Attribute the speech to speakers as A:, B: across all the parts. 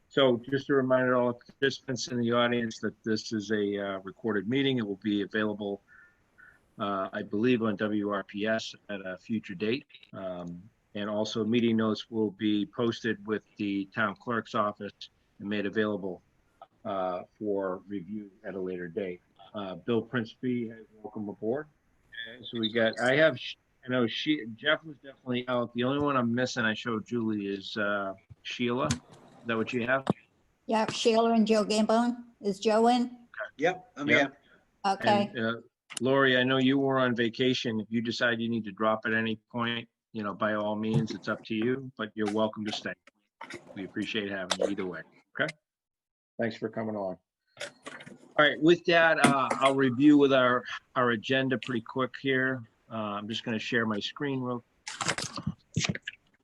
A: So just a reminder to all participants in the audience that this is a recorded meeting. It will be available, I believe, on WRPS at a future date. And also meeting notes will be posted with the town clerk's office and made available for review at a later date. Bill Principe, welcome aboard. Okay, so we got, I know Jeff was definitely out. The only one I'm missing, I showed Julie, is Sheila. Is that what you have?
B: Yeah, Sheila and Joe Gambone. Is Joe in?
C: Yep, I'm
A: Yep.
C: here.
B: Okay.
A: And Lori, I know you were on vacation. If you decide you need to drop at any point, you know, by all means, it's up to you, but you're welcome to stay. We appreciate having you either way. Okay. Thanks for coming on. All right, with that, I'll review with our agenda pretty quick here. I'm just going to share my screen real quick.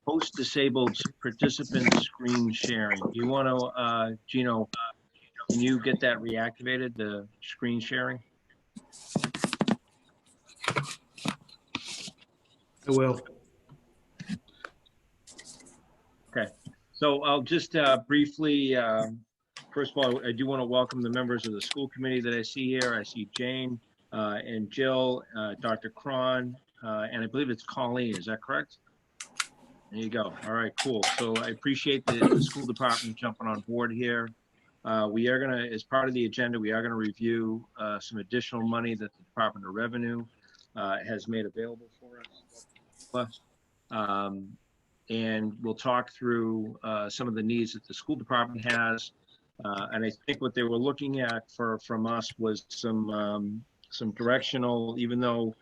A: Post-disabled participant screen sharing. You want to, Gino, can you get that reactivated, the screen sharing?
D: I will.
A: Okay, so I'll just briefly, first of all, I do want to welcome the members of the school committee that I see here. I see Jane and Jill, Dr. Cron, and I believe it's Colleen, is that correct? There you go. All right, cool. So I appreciate the school department jumping on board here. We are gonna, as part of the agenda, we are gonna review some additional money that the Department of Revenue has made available for us. And we'll talk through some of the needs that the school department has. And I think what they were looking at from us was some directional, even though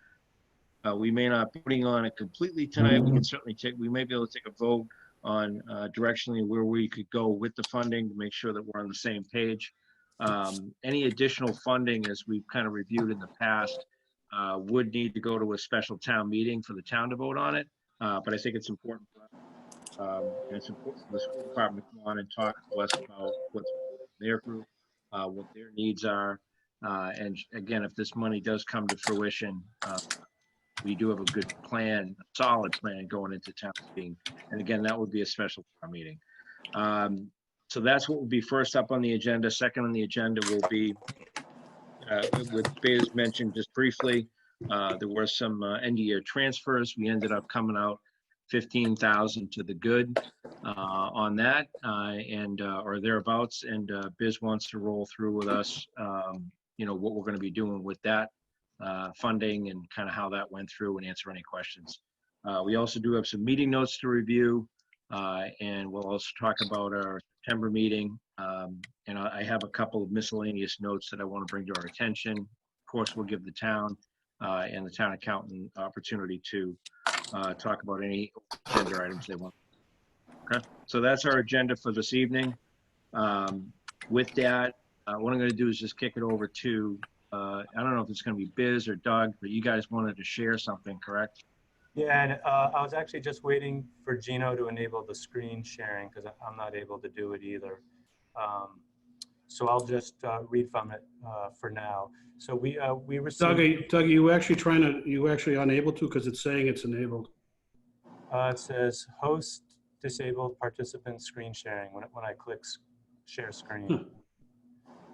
A: we may not be putting on it completely tonight, we can certainly we may be able to take a vote on directionally where we could go with the funding to make sure that we're on the same page. Any additional funding, as we've kind of reviewed in the past, would need to go to a special town meeting for the town to vote on it. But I think it's important for us. And it's important for the school department to come on and talk to us about what's their group, what their needs are. And again, if this money does come to fruition, we do have a good plan, a solid plan going into town meeting. And again, that would be a special town meeting. So that's what will be first up on the agenda. Second on the agenda will be, with Biz mentioned just briefly, there were some end of year transfers. We ended up coming out 15,000 to the good on that, or thereabouts. And Biz wants to roll through with us, you know, what we're going to be doing with that funding and kind of how that went through, and answer any questions. We also do have some meeting notes to review, and we'll also talk about our September meeting. And I have a couple of miscellaneous notes that I want to bring to our attention. Of course, we'll give the town and the town accountant opportunity to talk about any agenda items they want. Okay, so that's our agenda for this evening. With that, what I'm going to do is just kick it over to, I don't know if it's going to be Biz or Doug, but you guys wanted to share something, correct?
E: Yeah, and I was actually just waiting for Gino to enable the screen sharing because I'm not able to do it either. So I'll just read from it for now. So we received.
D: Doug, you actually unable to, because it's saying it's enabled.
E: It says host disabled participant screen sharing when I click share screen.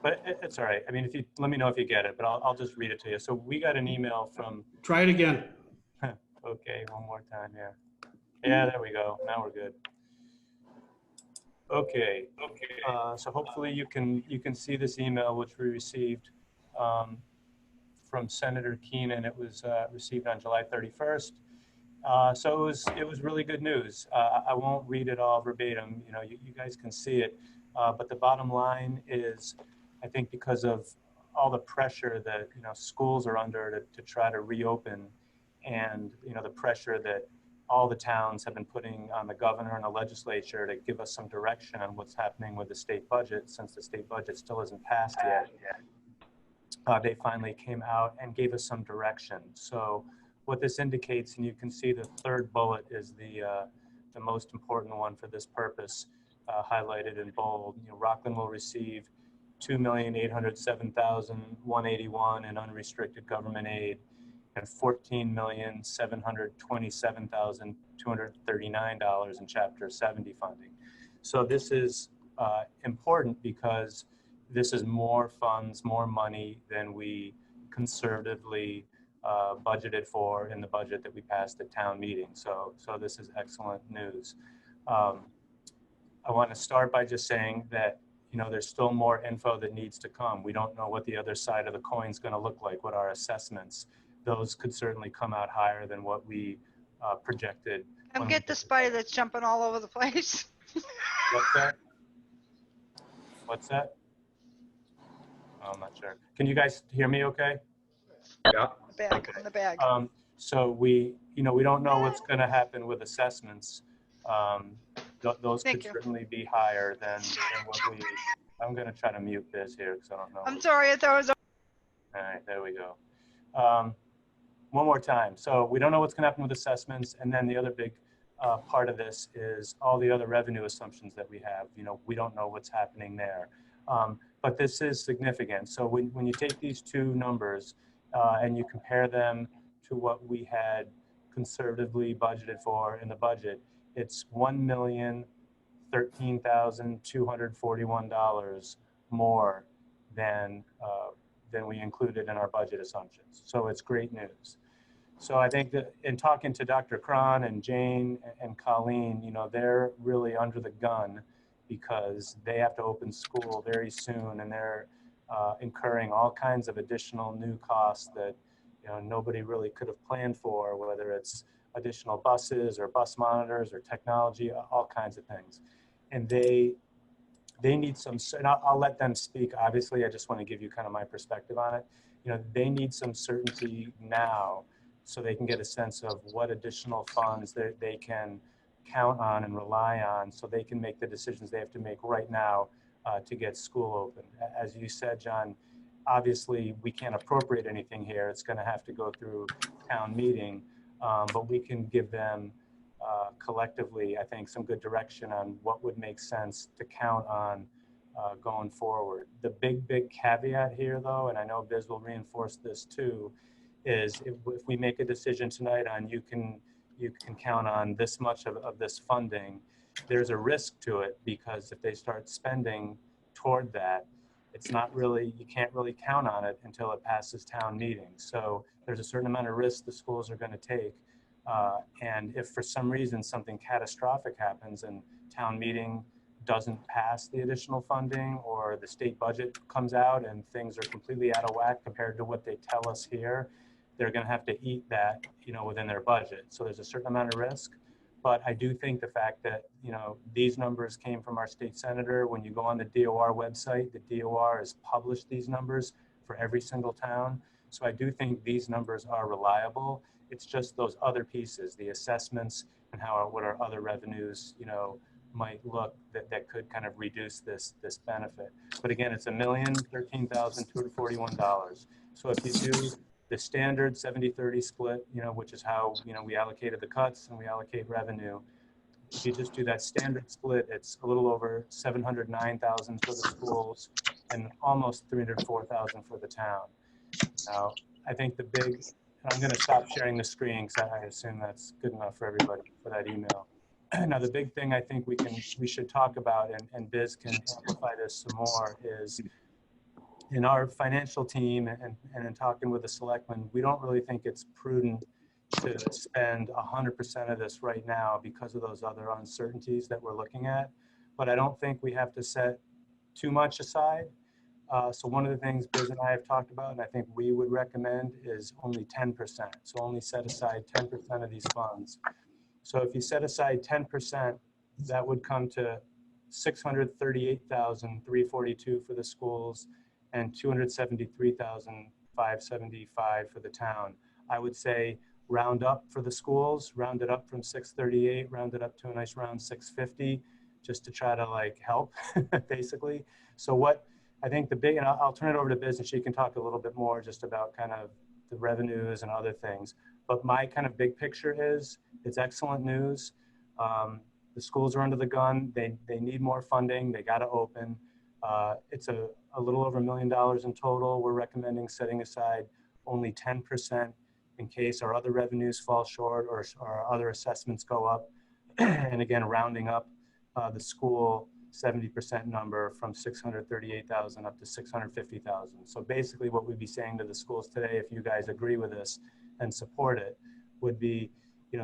E: But it's all right. I mean, if you let me know if you get it, but I'll just read it to you. So we got an email from.
D: Try it again.
E: Okay, one more time here. Yeah, there we go. Now we're good. Okay. So hopefully you can see this email which we received from Senator Keenan. It was received on July 31st. So it was really good news. I won't read it all verbatim. You know, you guys can see it. But the bottom line is, I think because of all the pressure that, you know, schools are under to try to reopen, and, you know, the pressure that all the towns have been putting on the governor and the legislature to give us some direction on what's happening with the state budget, since the state budget still isn't passed yet. They finally came out and gave us some direction. So what this indicates, and you can see the third bullet is the most important one for this purpose, highlighted in bold. You know, Rockland will receive $2,807,181 in unrestricted government aid and $14,727,239 in Chapter 70 funding. So this is important because this is more funds, more money than we conservatively budgeted for in the budget that we passed at town meeting. So this is excellent news. I want to start by just saying that, there's still more info that needs to come. We don't know what the other side of the coin is going to look like, what our assessments. Those could certainly come out higher than what we projected.
C: Come get the spider that's jumping all over the place.
E: What's that? What's that? Oh, I'm not sure. Can you guys hear me okay?
F: Yeah.
C: The bag, on the bag.
E: So we don't know what's going to happen with assessments. Those
C: Thank
E: could
C: you.
E: certainly be higher than what we, I'm going to try to mute Biz here because I don't know.
C: I'm sorry, I thought it was.
E: All right, there we go. One more time. So we don't know what's going to happen with assessments. And then the other big part of this is all the other revenue assumptions that we have. We don't know what's happening there. But this is significant. So when you take these two numbers and you compare them to what we had conservatively budgeted for in the budget, it's $1,013,241 more than we included in our budget assumptions. So it's great news. So I think that in talking to Dr. Cron and Jane and Colleen, they're really under the gun because they have to open school very soon and they're incurring all kinds of additional new costs that nobody really could have planned for, whether it's additional buses or bus monitors or technology, all kinds of things. And they need some, and I'll let them speak. Obviously, I just want to give you kind of my perspective on it. They need some certainty now so they can get a sense of what additional funds they can count on and rely on so they can make the decisions they have to make right now to get school open. As you said, John, obviously we can't appropriate anything here. It's going to have to go through town meeting, but we can give them collectively, I think, some good direction on what would make sense to count on going forward. The big caveat here, though, and I know Biz will reinforce this too, is if we make a decision tonight on you can count on this much of this funding, there's a risk to it because if they start spending toward that, it's not really, you can't really count on it until it passes town meeting. So there's a certain amount of risk the schools are going to take. And if for some reason something catastrophic happens and town meeting doesn't pass the additional funding or the state budget comes out and things are completely out of whack compared to what they tell us here, they're going to have to eat that, within their budget. So there's a certain amount of risk. But I do think the fact that, these numbers came from our state senator. When you go on the DOR website, the DOR has published these numbers for every single town. So I do think these numbers are reliable. It's just those other pieces, the assessments and what our other revenues, might look that could kind of reduce this benefit. But again, it's $1,013,241. So if you do the standard 70-30 split, which is how, we allocated the cuts and we allocate revenue. If you just do that standard split, it's a little over $709,000 for the schools and almost $304,000 for the town. Now, I think and I'm going to stop sharing the screen because I assume that's good enough for everybody for that email. Now, the big thing I think we should talk about, and Biz can amplify this some more, is in our financial team and in talking with the selectmen, we don't really think it's prudent to spend 100% of this right now because of those other uncertainties that we're looking at. But I don't think we have to set too much aside. So one of the things Biz and I have talked about, and I think we would recommend, is only 10%. So only set aside 10% of these funds. So if you set aside 10%, that would come to $638,342 for the schools and $273,575 for the town. I would say round up for the schools, round it up from 638, round it up to a nice round 650, just to try to help, basically. So what I think and I'll turn it over to Biz and she can talk a little bit more just about kind of the revenues and other things. But my kind of big picture is it's excellent news. The schools are under the gun. They need more funding. They got to open. It's a little over $1 million in total. We're recommending setting aside only 10% in case our other revenues fall short or our other assessments go up. And again, rounding up the school 70% number from 638,000 up to 650,000. So basically what we'd be saying to the schools today, if you guys agree with this and support it, would be,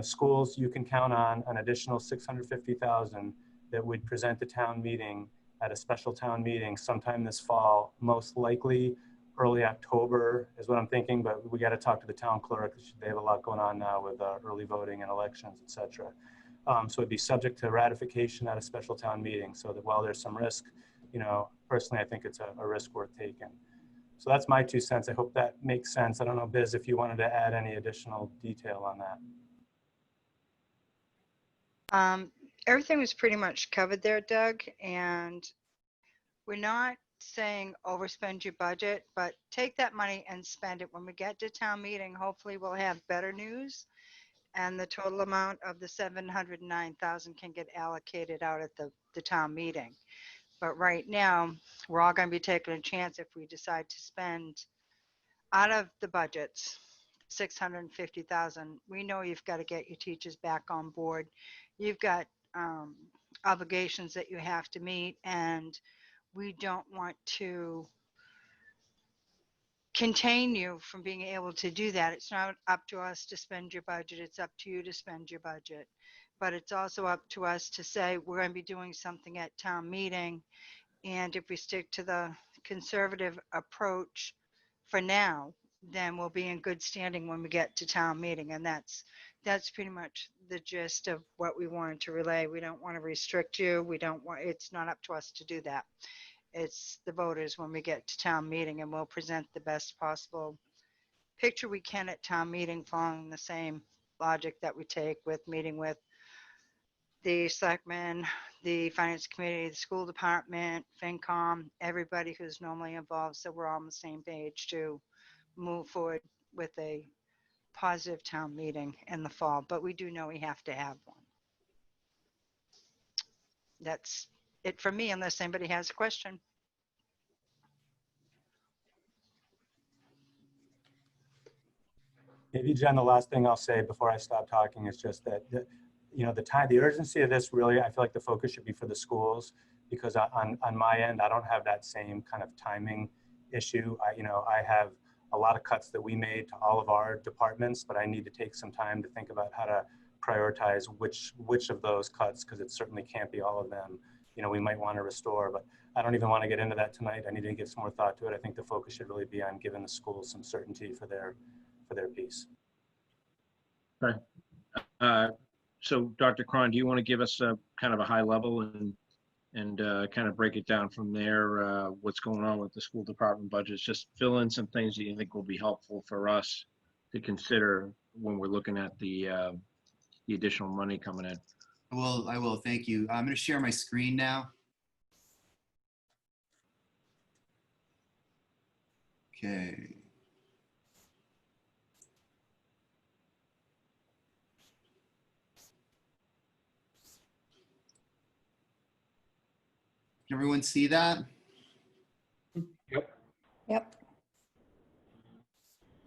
E: schools, you can count on an additional 650,000 that would present to town meeting at a special town meeting sometime this fall, most likely early October is what I'm thinking, but we got to talk to the town clerk. They have a lot going on now with early voting and elections, et cetera. So it'd be subject to ratification at a special town meeting, so that while there's some risk, personally, I think it's a risk worth taking. So that's my 2 cents. I hope that makes sense. I don't know, Biz, if you wanted to add any additional detail on that.
C: Everything was pretty much covered there, Doug, and we're not saying overspend your budget, but take that money and spend it. When we get to town meeting, hopefully we'll have better news, and the total amount of the 709,000 can get allocated out at the town meeting. But right now, we're all going to be taking a chance if we decide to spend out of the budgets 650,000. We know you've got to get your teachers back on board. You've got obligations that you have to meet, and we don't want to contain you from being able to do that. It's not up to us to spend your budget. It's up to you to spend your budget. But it's also up to us to say we're going to be doing something at town meeting. And if we stick to the conservative approach for now, then we'll be in good standing when we get to town meeting. And that's pretty much the gist of what we wanted to relay. We don't want to restrict you. It's not up to us to do that. It's the voters when we get to town meeting, and we'll present the best possible picture we can at town meeting, following the same logic that we take with meeting with the selectmen, the finance committee, the school department, FinCom, everybody who's normally involved, so we're all on the same page to move forward with a positive town meeting in the fall. But we do know we have to have one. That's it for me, unless anybody has a question.
E: Maybe, Jen, the last thing I'll say before I stop talking is just that, the urgency of this, really, I feel like the focus should be for the schools, because on my end, I don't have that same kind of timing issue. I have a lot of cuts that we made to all of our departments, but I need to take some time to think about how to prioritize which of those cuts, because it certainly can't be all of them. We might want to restore, but I don't even want to get into that tonight. I need to give some more thought to it. I think the focus should really be on giving the schools some certainty for their piece.
A: Okay. So Dr. Cron, do you want to give us a kind of a high level and kind of break it down from there, what's going on with the school department budgets? Just fill in some things that you think will be helpful for us to consider when we're looking at the additional money coming in.
F: I will. Thank you. I'm going to share my screen now. Okay. Can everyone see that?
B: Yep.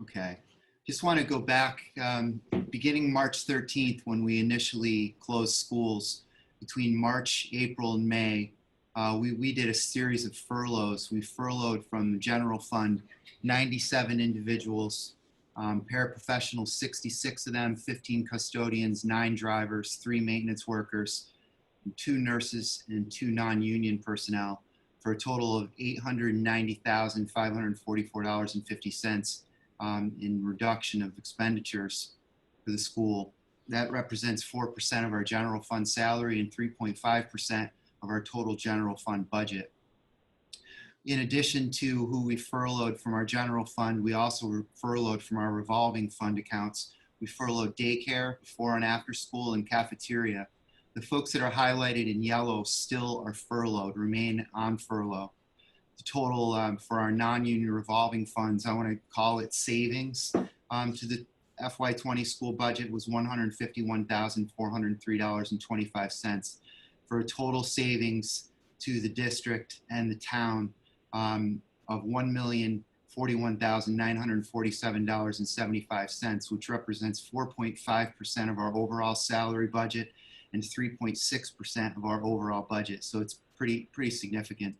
F: Okay. Just want to go back, beginning March 13th, when we initially closed schools. Between March, April, and May, we did a series of furloughs. We furloughed from the general fund 97 individuals, paraprofessionals, 66 of them, 15 custodians, 9 drivers, 3 maintenance workers, 2 nurses, and 2 non-union personnel, for a total of $890,544.50 in reduction of expenditures for the school. That represents 4% of our general fund salary and 3.5% of our total general fund budget. In addition to who we furloughed from our general fund, we also furloughed from our revolving fund accounts. We furloughed daycare, before and after school, and cafeteria. The folks that are highlighted in yellow still are furloughed, remain on furlough. The total for our non-union revolving funds, I want to call it savings, to the FY20 school budget was $151,403.25, for a total savings to the district and the town of $1,041,947.75, which represents 4.5% of our overall salary budget and 3.6% of our overall budget. So it's pretty significant.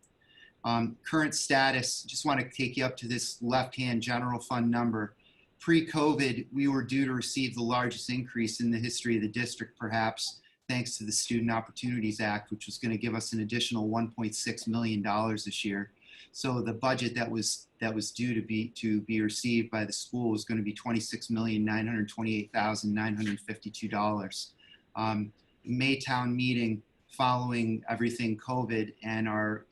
F: Current status, just want to take you up to this left-hand general fund number. Pre-COVID, we were due to receive the largest increase in the history of the district, perhaps, thanks to the Student Opportunities Act, which was going to give us an additional $1.6 million this year. So the budget that was due to be received by the school was going to be $26,928,952. Maytown meeting, following everything COVID and our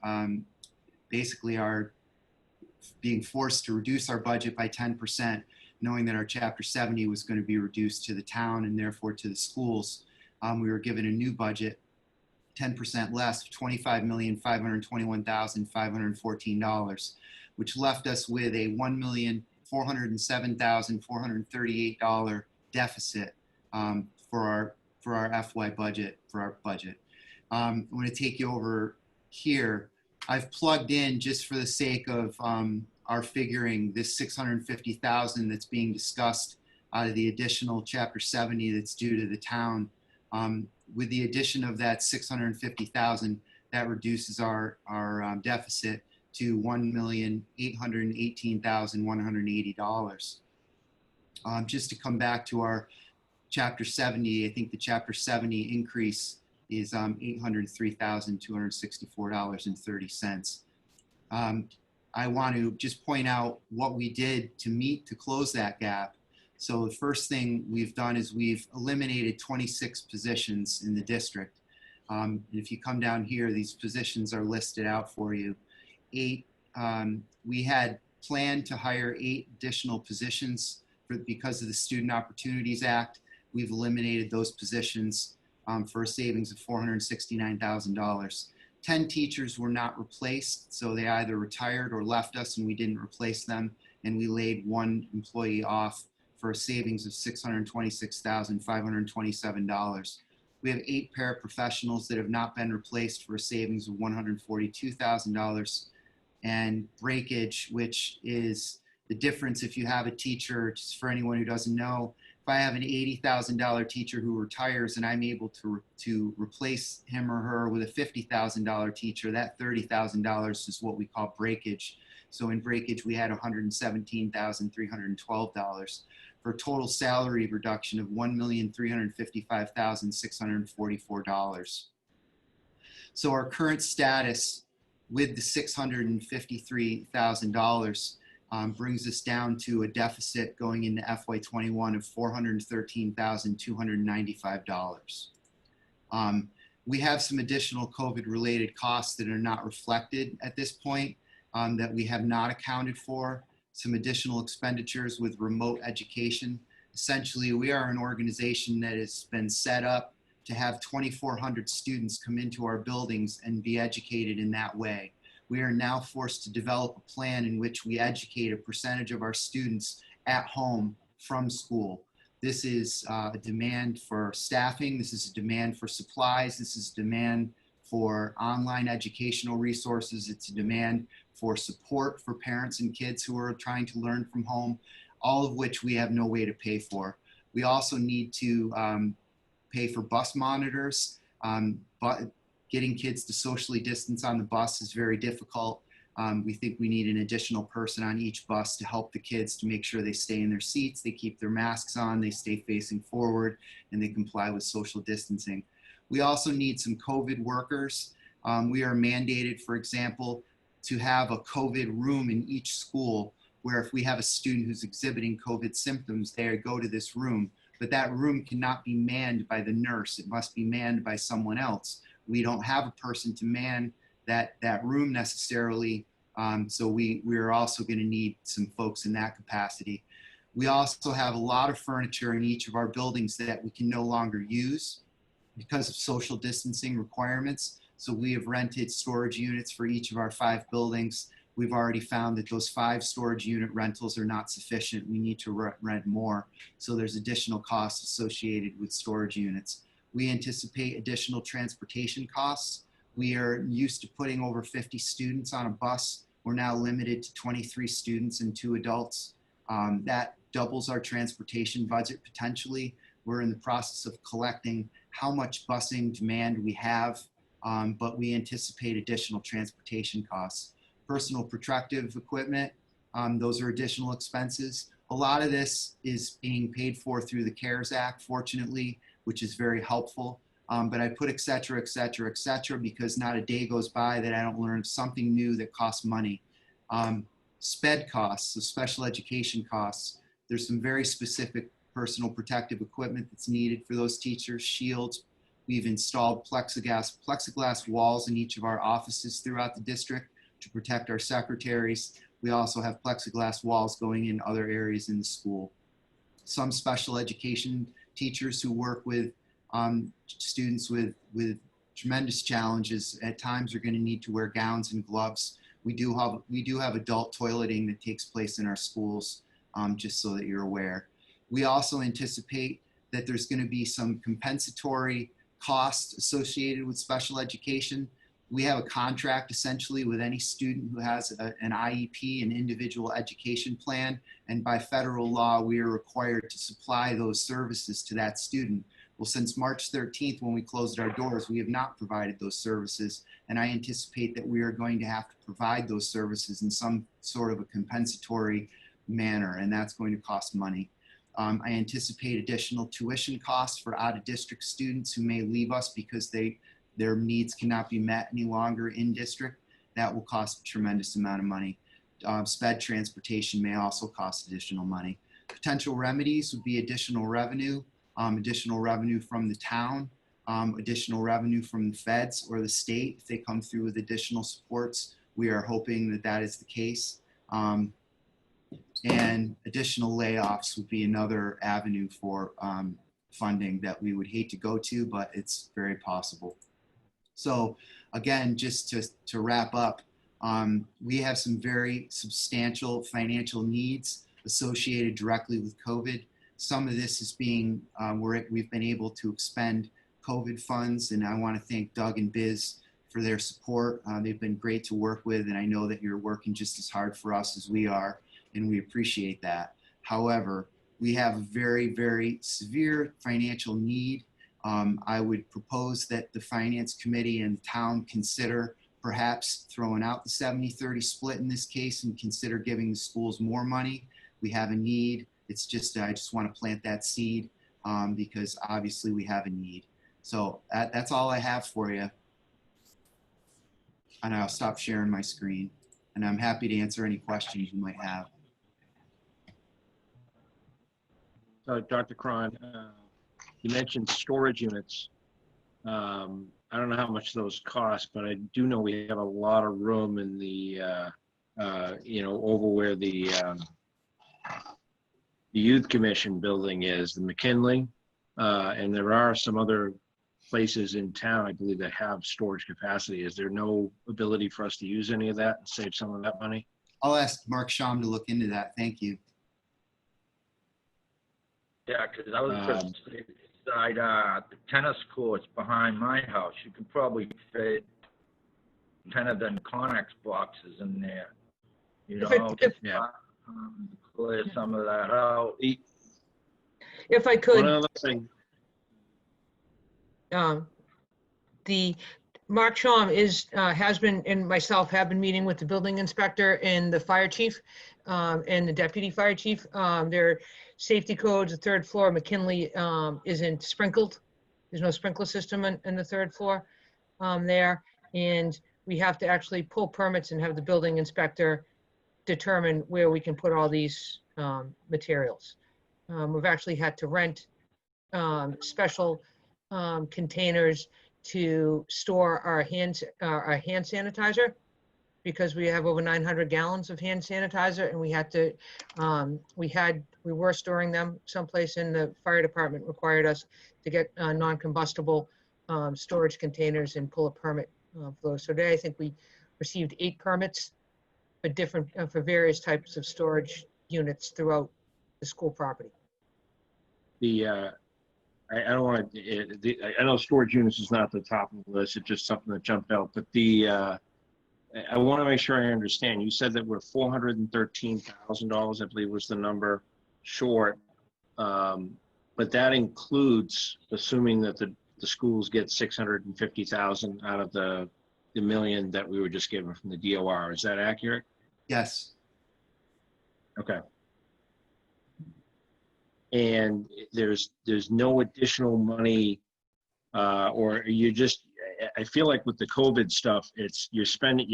F: basically our being forced to reduce our budget by 10%, knowing that our Chapter 70 was going to be reduced to the town and therefore to the schools. We were given a new budget, 10% less, $25,521,514, which left us with a $1,407,438 deficit for our FY budget, for our budget. I'm going to take you over here. I've plugged in, just for the sake of our figuring, this $650,000 that's being discussed out of the additional Chapter 70 that's due to the town. With the addition of that $650,000, that reduces our deficit to $1,818,180. Just to come back to our Chapter 70, I think the Chapter 70 increase is $803,264.30. I want to just point out what we did to close that gap. So the first thing we've done is we've eliminated 26 positions in the district. And if you come down here, these positions are listed out for you. We had planned to hire 8 additional positions because of the Student Opportunities Act. We've eliminated those positions for a savings of $469,000. 10 teachers were not replaced, so they either retired or left us and we didn't replace them, and we laid 1 employee off for a savings of $626,527. We have 8 paraprofessionals that have not been replaced for a savings of $142,000. And breakage, which is the difference if you have a teacher, just for anyone who doesn't know, if I have an $80,000 teacher who retires and I'm able to replace him or her with a $50,000 teacher, that $30,000 is what we call breakage. So in breakage, we had $117,312 for a total salary reduction of $1,355,644. So our current status with the $653,000 brings us down to a deficit going into FY21 of $413,295. We have some additional COVID-related costs that are not reflected at this point that we have not accounted for. Some additional expenditures with remote education. Essentially, we are an organization that has been set up to have 2,400 students come into our buildings and be educated in that way. We are now forced to develop a plan in which we educate a percentage of our students at home from school. This is a demand for staffing. This is a demand for supplies. This is a demand for online educational resources. It's a demand for support for parents and kids who are trying to learn from home, all of which we have no way to pay for. We also need to pay for bus monitors, but getting kids to socially distance on the bus is very difficult. We think we need an additional person on each bus to help the kids to make sure they stay in their seats, they keep their masks on, they stay facing forward, and they comply with social distancing. We also need some COVID workers. We are mandated, for example, to have a COVID room in each school where if we have a student who's exhibiting COVID symptoms, they go to this room. But that room cannot be manned by the nurse. It must be manned by someone else. We don't have a person to man that room necessarily. So we're also going to need some folks in that capacity. We also have a lot of furniture in each of our buildings that we can no longer use because of social distancing requirements. So we have rented storage units for each of our 5 buildings. We've already found that those 5 storage unit rentals are not sufficient. We need to rent more. So there's additional costs associated with storage units. We anticipate additional transportation costs. We are used to putting over 50 students on a bus. We're now limited to 23 students and 2 adults. That doubles our transportation budget potentially. We're in the process of collecting how much busing demand we have, but we anticipate additional transportation costs. Personal protective equipment, those are additional expenses. A lot of this is being paid for through the CARES Act, fortunately, which is very helpful. But I put et cetera, et cetera, et cetera, because not a day goes by that I don't learn something new that costs money. SPED costs, so special education costs. There's some very specific personal protective equipment that's needed for those teachers, shields. We've installed plexiglass walls in each of our offices throughout the district to protect our secretaries. We also have plexiglass walls going in other areas in the school. Some special education teachers who work with students with tremendous challenges at times are going to need to wear gowns and gloves. We do have adult toileting that takes place in our schools, just so that you're aware. We also anticipate that there's going to be some compensatory costs associated with special education. We have a contract essentially with any student who has an IEP, an individual education plan, and by federal law, we are required to supply those services to that student. Well, since March 13th, when we closed our doors, we have not provided those services, and I anticipate that we are going to have to provide those services in some sort of a compensatory manner, and that's going to cost money. I anticipate additional tuition costs for out-of-district students who may leave us because their needs cannot be met any longer in district. That will cost a tremendous amount of money. SPED transportation may also cost additional money. Potential remedies would be additional revenue from the town, additional revenue from the feds or the state if they come through with additional supports. We are hoping that that is the case. And additional layoffs would be another avenue for funding that we would hate to go to, but it's very possible. So again, just to wrap up, we have some very substantial financial needs associated directly with COVID. Some of this is being, we've been able to expend COVID funds, and I want to thank Doug and Biz for their support. They've been great to work with, and I know that you're working just as hard for us as we are, and we appreciate that. However, we have a very, very severe financial need. I would propose that the Finance Committee and the town consider perhaps throwing out the 70-30 split in this case and consider giving the schools more money. We have a need. It's just, I just want to plant that seed because obviously we have a need. So that's all I have for you. And I'll stop sharing my screen. And I'm happy to answer any questions you might have.
A: Dr. Cron, you mentioned storage units. I don't know how much those cost, but I do know we have a lot of room in the, over where the Youth Commission building is, the McKinley, and there are some other places in town, I believe, that have storage capacity. Is there no ability for us to use any of that and save some of that money?
F: I'll ask Mark Sham to look into that. Thank you.
G: Yeah, because I was just beside the tennis courts behind my house. You could probably fit 10 of them Connex boxes in there. You know, clear some of that out.
H: If I could,
A: One other thing.
H: the Mark Sham has been, and myself have been meeting with the building inspector and the fire chief and the deputy fire chief. Their safety codes, the third floor, McKinley isn't sprinkled. There's no sprinkler system in the third floor there. And we have to actually pull permits and have the building inspector determine where we can put all these materials. We've actually had to rent special containers to store our hand sanitizer, because we have over 900 gallons of hand sanitizer, and we had to, we were storing them someplace, and the fire department required us to get non-combustible storage containers and pull a permit for those. So today I think we received 8 permits for different, for various types of storage units throughout the school property.
A: I don't want to, I know storage units is not the top of the list. It's just something that jumped out, but I want to make sure I understand. You said that we're $413,000, I believe was the number, short. But that includes assuming that the schools get 650,000 out of the million that we were just given from the DOR. Is that accurate?
F: Yes.
A: Okay. And there's no additional money, or you just, I feel like with the COVID stuff, it's you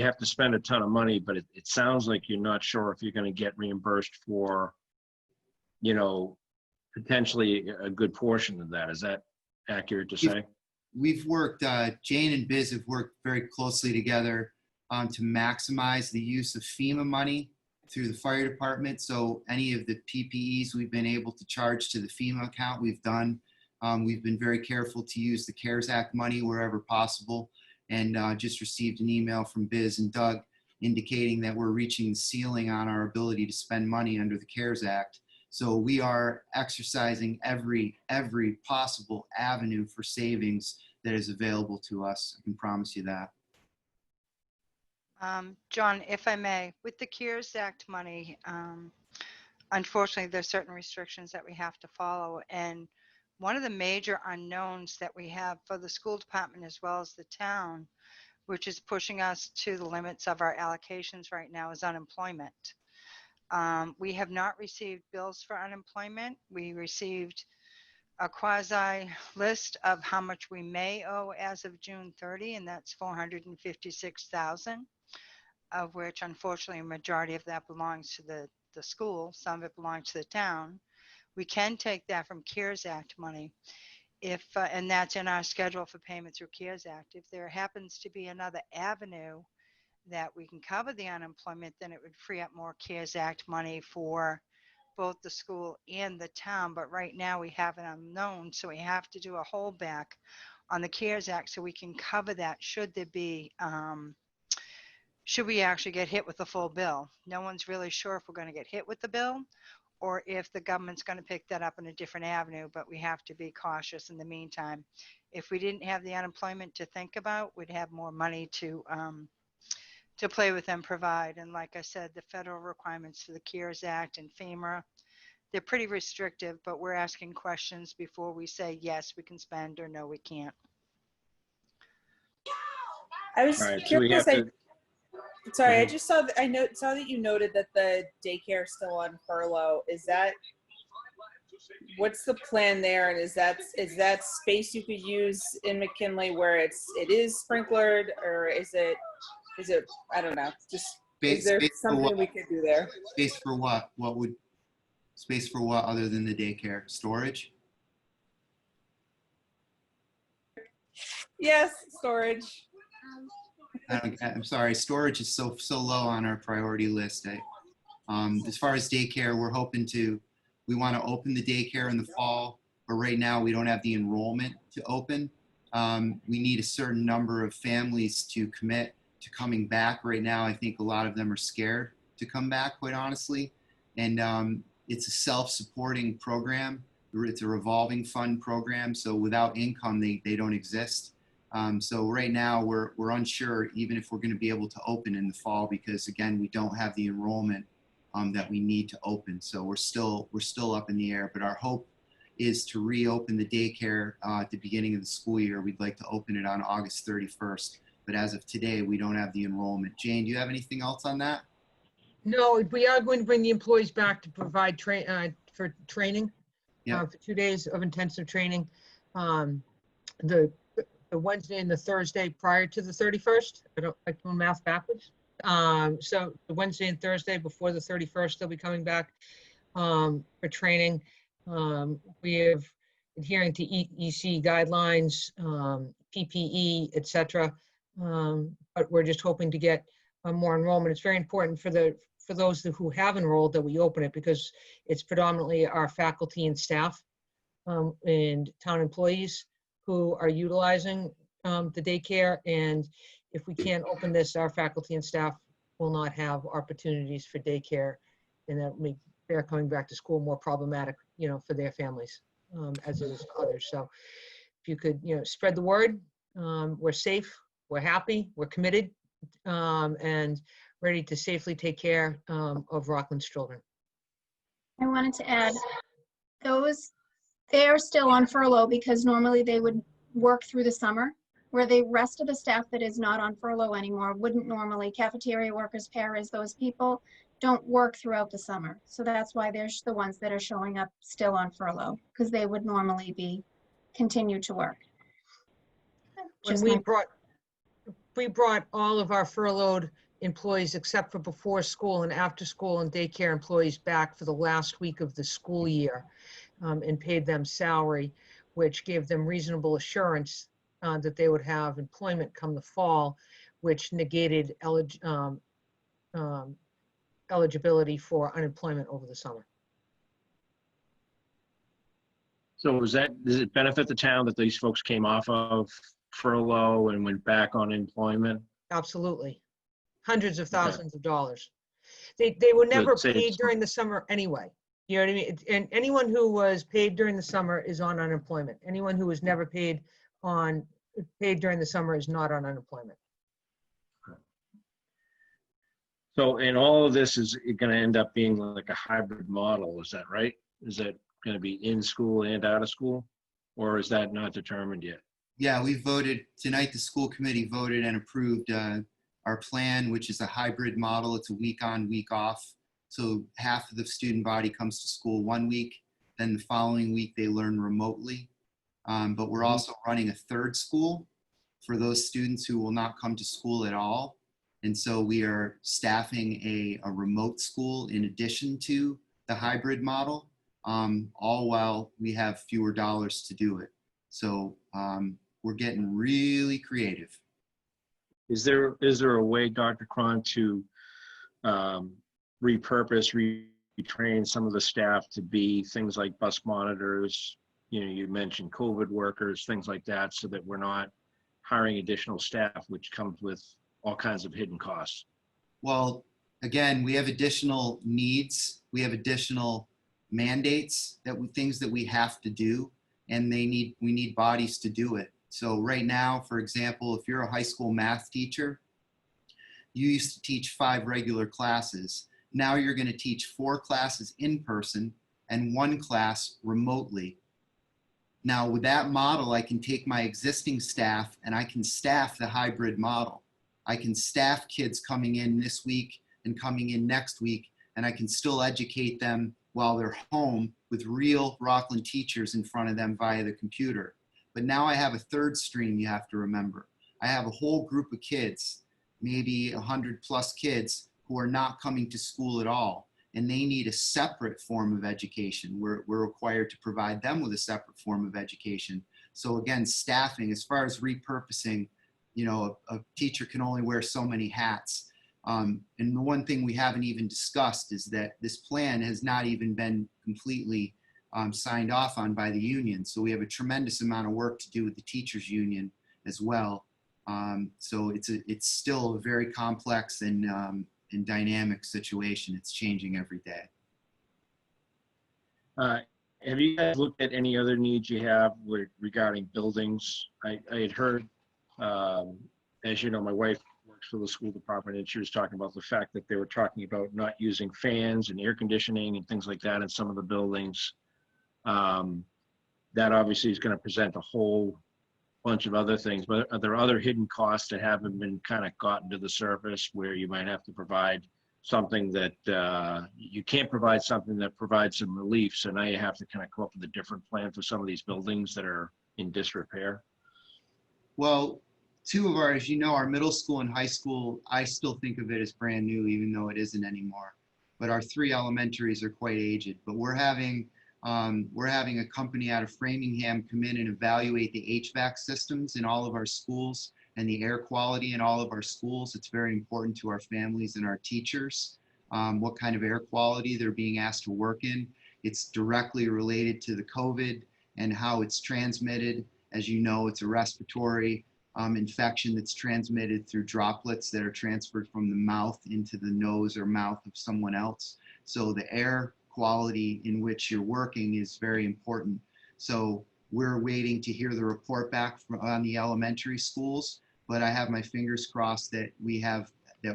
A: have to spend a ton of money, but it sounds like you're not sure if you're going to get reimbursed for, you know, potentially a good portion of that. Is that accurate to say?
F: We've worked, Jane and Biz have worked very closely together to maximize the use of FEMA money through the fire department. So any of the PPEs we've been able to charge to the FEMA account, we've done. We've been very careful to use the CARES Act money wherever possible, and just received an email from Biz and Doug indicating that we're reaching the ceiling on our ability to spend money under the CARES Act. So we are exercising every possible avenue for savings that is available to us. I can promise you that.
C: John, if I may, with the CARES Act money, unfortunately, there's certain restrictions that we have to follow. And one of the major unknowns that we have for the school department as well as the town, which is pushing us to the limits of our allocations right now, is unemployment. We have not received bills for unemployment. We received a quasi list of how much we may owe as of June 30, and that's $456,000, of which unfortunately a majority of that belongs to the school. Some of it belongs to the town. We can take that from CARES Act money if, and that's in our schedule for payment through CARES Act. If there happens to be another avenue that we can cover the unemployment, then it would free up more CARES Act money for both the school and the town. But right now we have an unknown, so we have to do a holdback on the CARES Act so we can cover that should there be, should we actually get hit with the full bill. No one's really sure if we're going to get hit with the bill or if the government's going to pick that up in a different avenue, but we have to be cautious in the meantime. If we didn't have the unemployment to think about, we'd have more money to play with and provide. And like I said, the federal requirements for the CARES Act and FEMA, they're pretty restrictive, but we're asking questions before we say, yes, we can spend, or no, we can't.
I: I was
A: All right, so we
I: curious.
A: have to.
I: Sorry, I
A: Mhm.
I: just saw that you noted that the daycare is still on furlough. What's the plan there? And is that space you could use in McKinley where it is sprinklered, or is it I don't know. Just is there something we could do there?
F: Space for what? Space for what other than the daycare? Storage?
I: Yes, storage.
F: I'm sorry, storage is so low on our priority list. As far as daycare, we want to open the daycare in the fall, but right now we don't have the enrollment to open. We need a certain number of families to commit to coming back. Right now, I think a lot of them are scared to come back, quite honestly. And it's a self-supporting program. It's a revolving fund program, so without income, they don't exist. So right now we're unsure even if we're going to be able to open in the fall because again we don't have the enrollment that we need to open. So we're still up in the air. But our hope is to reopen the daycare at the beginning of the school year. We'd like to open it on August 31st. But as of today, we don't have the enrollment. Jane, do you have anything else on that?
H: No, we are going to bring the employees back to provide for training,
F: Yeah.
H: for 2 days of intensive training. The Wednesday and the Thursday prior to the 31st. I don't like doing math backwards. So the Wednesday and Thursday before the 31st, they'll be coming back for training. We have adhering to EC guidelines, PPE, etc. But we're just hoping to get more enrollment. It's very important for those who have enrolled that we open it because it's predominantly our faculty and staff and town employees who are utilizing the daycare. And if we can't open this, our faculty and staff will not have opportunities for daycare, and that make their coming back to school more problematic, for their families, as it is for others. So if you could, spread the word, we're safe, we're happy, we're committed, and ready to safely take care of Rockland's children.
J: I wanted to add, they are still on furlough because normally they would work through the summer, where the rest of the staff that is not on furlough anymore wouldn't normally, cafeteria workers, paras, those people don't work throughout the summer. So that's why there's the ones that are showing up still on furlough, because they would normally be continue to work.
H: When
J: Just
H: we brought all of our furloughed employees, except for before school and after school and daycare employees, back for the last week of the school year, and paid them salary, which gave them reasonable assurance that they would have employment come the fall, which negated eligibility for unemployment over the summer.
A: So does it benefit the town that these folks came off of furlough and went back on employment?
H: Absolutely. Hundreds of thousands of dollars. They were never paid during the summer anyway. You know what I mean? And anyone who was paid during the summer is on unemployment. Anyone who was never paid during the summer is not on unemployment.
A: So, and all of this is going to end up being like a hybrid model, is that right? Is it going to be in school and out of school? Or is that not determined yet?
F: Yeah, we voted tonight. The school committee voted and approved our plan, which is a hybrid model. It's a week on, week off. So half of the student body comes to school one week, then the following week they learn remotely. But we're also running a third school for those students who will not come to school at all. And so we are staffing a remote school in addition to the hybrid model, all while we have fewer dollars to do it. So we're getting really creative.
A: Is there a way, Dr. Cron, to repurpose, retrain some of the staff to be things like bus monitors? You know, you mentioned COVID workers, things like that, so that we're not hiring additional staff, which comes with all kinds of hidden costs.
F: Well, again, we have additional needs. We have additional mandates, things that we have to do, and we need bodies to do it. So right now, for example, if you're a high school math teacher, you used to teach 5 regular classes. Now you're going to teach 4 classes in person and 1 class remotely. Now with that model, I can take my existing staff and I can staff the hybrid model. I can staff kids coming in this week and coming in next week, and I can still educate them while they're home with real Rockland teachers in front of them via the computer. But now I have a third stream you have to remember. I have a whole group of kids, maybe 100+ kids, who are not coming to school at all, and they need a separate form of education. We're required to provide them with a separate form of education. So again, staffing, as far as repurposing, you know, a teacher can only wear so many hats. And the one thing we haven't even discussed is that this plan has not even been completely signed off on by the union. So we have a tremendous amount of work to do with the teachers union as well. So it's still a very complex and dynamic situation. It's changing every day.
A: Have you guys looked at any other needs you have regarding buildings? I had heard, as you know, my wife works for the school department, and she was talking about the fact that they were talking about not using fans and air conditioning and things like that in some of the buildings. That obviously is going to present a whole bunch of other things, but are there other hidden costs that haven't been kind of gotten to the surface where you might have to provide something that you can't provide something that provides some relief? So now you have to kind of come up with a different plan for some of these buildings that are in disrepair.
F: Well, 2 of ours, you know, our middle school and high school, I still think of it as brand new, even though it isn't anymore. But our 3 elementaries are quite aged. But we're having a company out of Framingham come in and evaluate the HVAC systems in all of our schools and the air quality in all of our schools. It's very important to our families and our teachers, what kind of air quality they're being asked to work in. It's directly related to the COVID and how it's transmitted. As you know, it's a respiratory infection that's transmitted through droplets that are transferred from the mouth into the nose or mouth of someone else. So the air quality in which you're working is very important. So we're waiting to hear the report back on the elementary schools, but I have my fingers crossed that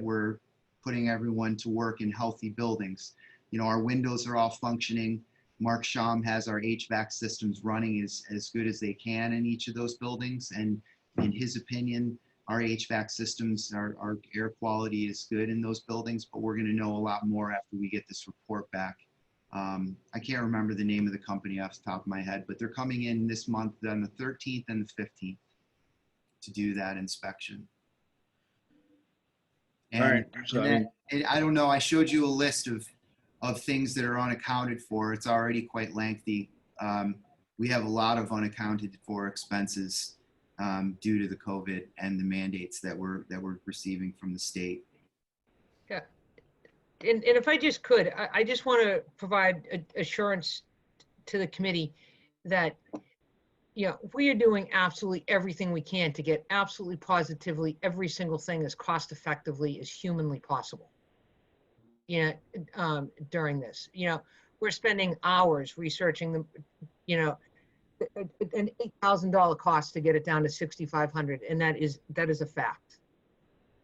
F: we're putting everyone to work in healthy buildings. You know, our windows are all functioning. Mark Sham has our HVAC systems running as good as they can in each of those buildings. And in his opinion, our HVAC systems, our air quality is good in those buildings, but we're going to know a lot more after we get this report back. I can't remember the name of the company off the top of my head, but they're coming in this month on the 13th and the 15th to do that inspection. And,
A: All right. So,
F: and I don't know, I showed you a list of things that are unaccounted for. It's already quite lengthy. We have a lot of unaccounted for expenses due to the COVID and the mandates that we're receiving from the state.
H: Yeah. And if I just could, I just want to provide assurance to the committee that, you know, we are doing absolutely everything we can to get absolutely positively every single thing as cost effectively as humanly possible. You know, during this, you know, we're spending hours researching them, you know, an $8,000 cost to get it down to 6,500, and that is a fact.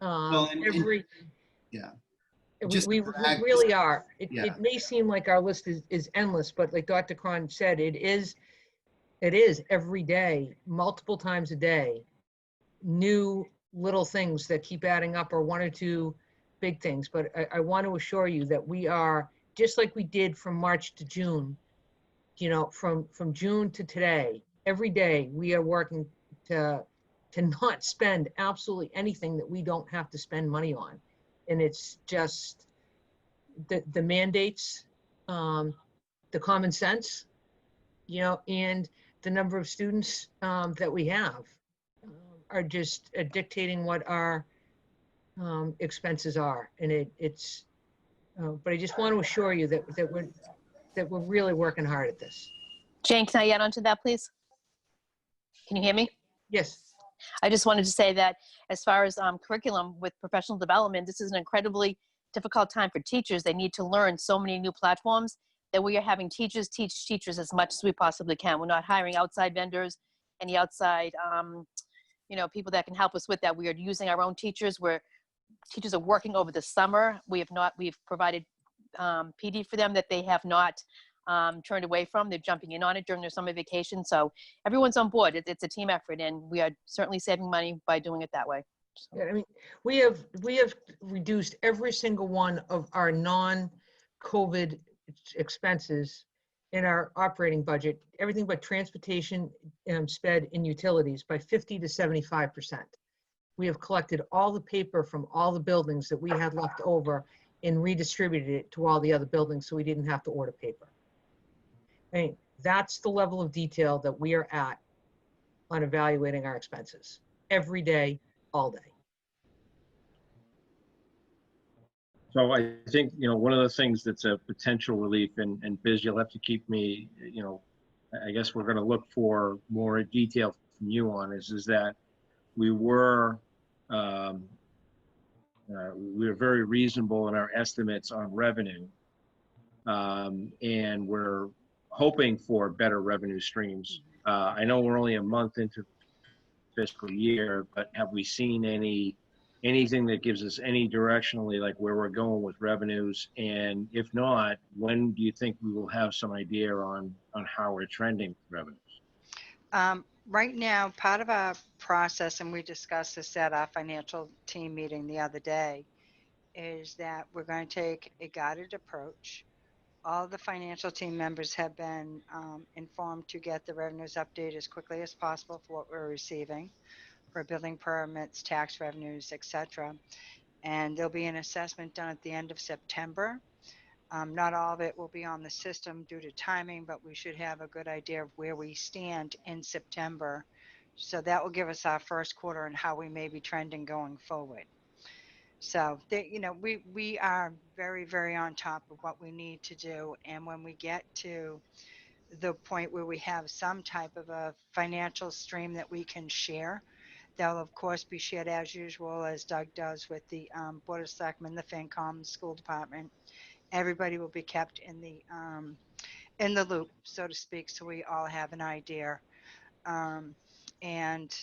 F: Well, yeah.
H: We really are.
F: Yeah.
H: It may seem like our list is endless, but like Dr. Cron said, it is every day, multiple times a day, new little things that keep adding up, or one or two big things. But I want to assure you that we are, just like we did from March to June, you know, from June to today, every day we are working to not spend absolutely anything that we don't have to spend money on. And it's just the mandates, the common sense, you know, and the number of students that we have are just dictating what our expenses are. And it's but I just want to assure you that we're really working hard at this.
K: Jane, can I add on to that, please? Can you hear me?
H: Yes.
K: I just wanted to say that as far as curriculum with professional development, this is an incredibly difficult time for teachers. They need to learn so many new platforms that we are having teachers teach teachers as much as we possibly can. We're not hiring outside vendors, any outside, you know, people that can help us with that. We are using our own teachers. Teachers are working over the summer. We've provided PD for them that they have not turned away from. They're jumping in on it during their summer vacation. So everyone's on board. It's a team effort, and we are certainly saving money by doing it that way. So.
H: Yeah, I mean, we have reduced every single one of our non-COVID expenses in our operating budget, everything but transportation, sped, and utilities by 50 to 75%. We have collected all the paper from all the buildings that we had left over and redistributed it to all the other buildings so we didn't have to order paper. I mean, that's the level of detail that we are at on evaluating our expenses every day, all day.
A: So I think, you know, one of the things that's a potential relief, and Biz, you'll have to keep me, you know, I guess we're going to look for more detail from you on is that we were very reasonable in our estimates on revenue, and we're hoping for better revenue streams. I know we're only a month into the fiscal year, but have we seen anything that gives us any directionally like where we're going with revenues? And if not, when do you think we will have some idea on how we're trending with revenues?
C: Right now, part of our process, and we discussed this at our financial team meeting the other day, is that we're going to take a guided approach. All the financial team members have been informed to get the revenues updated as quickly as possible for what we're receiving for building permits, tax revenues, etc. And there'll be an assessment done at the end of September. Not all of it will be on the system due to timing, but we should have a good idea of where we stand in September. So that will give us our first quarter and how we may be trending going forward. So, you know, we are very, very on top of what we need to do. And when we get to the point where we have some type of a financial stream that we can share, they'll of course be shared as usual, as Doug does with the Board of Selectmen, the FinCom, the school department. Everybody will be kept in the loop, so to speak, so we all have an idea. And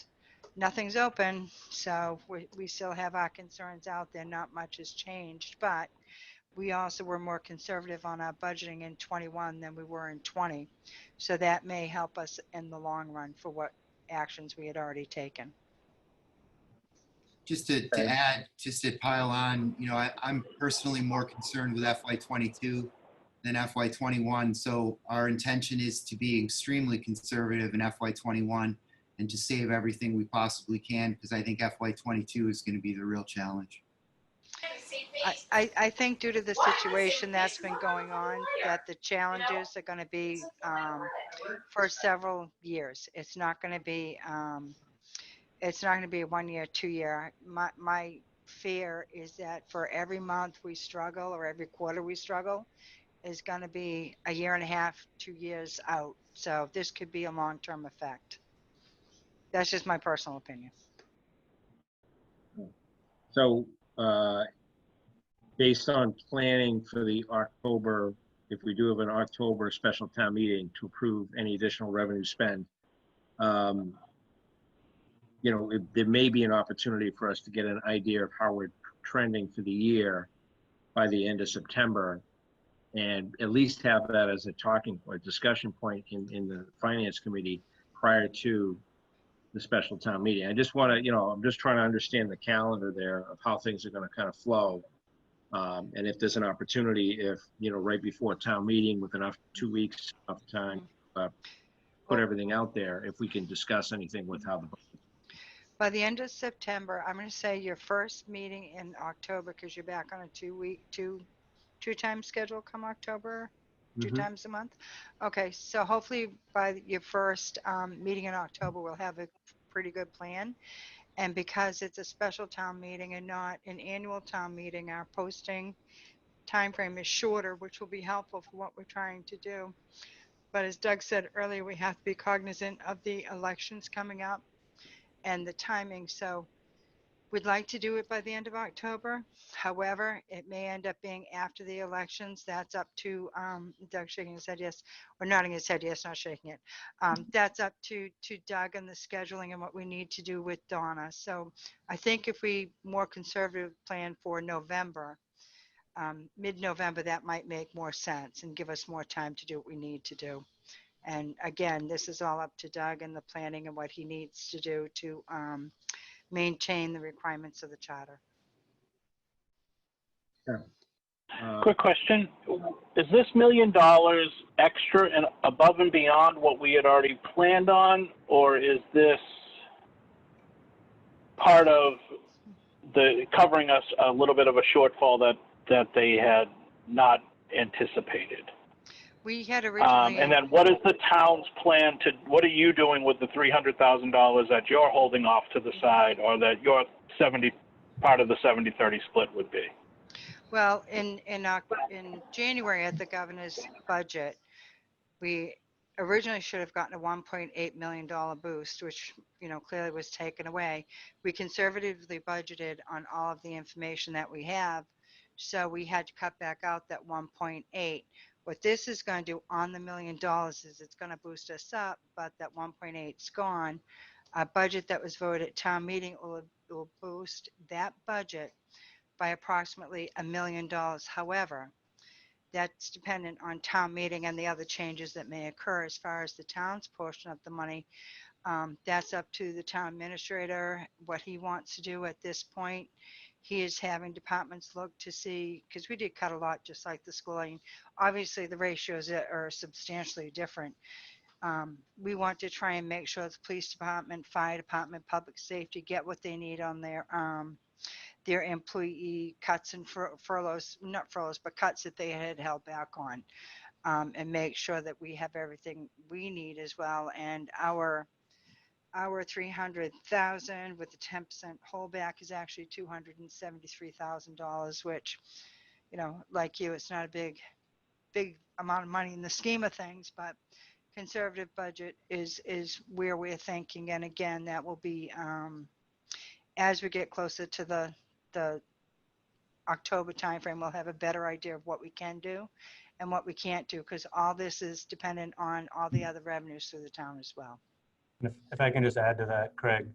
C: nothing's open, so we still have our concerns out there. Not much has changed, but we also were more conservative on our budgeting in 21 than we were in 20. So that may help us in the long run for what actions we had already taken.
F: Just to add, just to pile on, you know, I'm personally more concerned with FY22 than FY21. So our intention is to be extremely conservative in FY21 and to save everything we possibly can, because I think FY22 is going to be the real challenge.
C: I think due to the situation that's been going on, that the challenges are going to be for several years. It's not going to be a 1 year, 2 year. My fear is that for every month we struggle or every quarter we struggle is going to be a year and a half, 2 years out. So this could be a long-term effect. That's just my personal opinion.
A: So, based on planning for the October, if we do have an October special town meeting to approve any additional revenue spend, you know, there may be an opportunity for us to get an idea of how we're trending for the year by the end of September, and at least have that as a talking point, discussion point in the finance committee prior to the special town meeting. I just want to, you know, I'm just trying to understand the calendar there of how things are going to kind of flow. And if there's an opportunity, if, you know, right before town meeting with enough 2 weeks of time, put everything out there, if we can discuss anything with how the.
C: By the end of September, I'm going to say your first meeting in October, because you're back on a two-time schedule come October, two times a month. Okay, so hopefully by your first meeting in October, we'll have a pretty good plan. And because it's a special town meeting and not an annual town meeting, our posting timeframe is shorter, which will be helpful for what we're trying to do. But as Doug said earlier, we have to be cognizant of the elections coming up and the timing. So we'd like to do it by the end of October. However, it may end up being after the elections. That's up to Doug shaking his head yes, or nodding his head yes, not shaking it. That's up to Doug and the scheduling and what we need to do with Donna. So I think if we more conservative plan for November, mid-November, that might make more sense and give us more time to do what we need to do. And again, this is all up to Doug and the planning and what he needs to do to maintain the requirements of the charter.
A: Sure.
L: Quick question. Is this $1 million extra and above and beyond what we had already planned on, or is this part of the covering us a little bit of a shortfall that they had not anticipated?
C: We had originally.
L: And then what is the town's plan to, what are you doing with the $300,000 that you're holding off to the side, or that your part of the 70-30 split would be?
C: Well, in January at the governor's budget, we originally should have gotten a $1.8 million boost, which, you know, clearly was taken away. We conservatively budgeted on all of the information that we have, so we had to cut back out that 1.8. What this is going to do on the $1 million is it's going to boost us up, but that 1.8 is gone. A budget that was voted at town meeting will boost that budget by approximately $1 million. However, that's dependent on town meeting and the other changes that may occur as far as the town's portion of the money. That's up to the town administrator, what he wants to do at this point. He is having departments look to see, because we did cut a lot just like the school. I mean, obviously the ratios are substantially different. We want to try and make sure the police department, fire department, public safety get what they need on their employee cuts and furloughs, not furloughs, but cuts that they had held back on, and make sure that we have everything we need as well. And our $300,000 with the 10% holdback is actually $273,000, which, you know, like you, it's not a big amount of money in the scheme of things, but conservative budget is where we're thinking. And again, that will be as we get closer to the October timeframe, we'll have a better idea of what we can do and what we can't do, because all this is dependent on all the other revenues through the town as well.
E: If I can just add to that, Craig,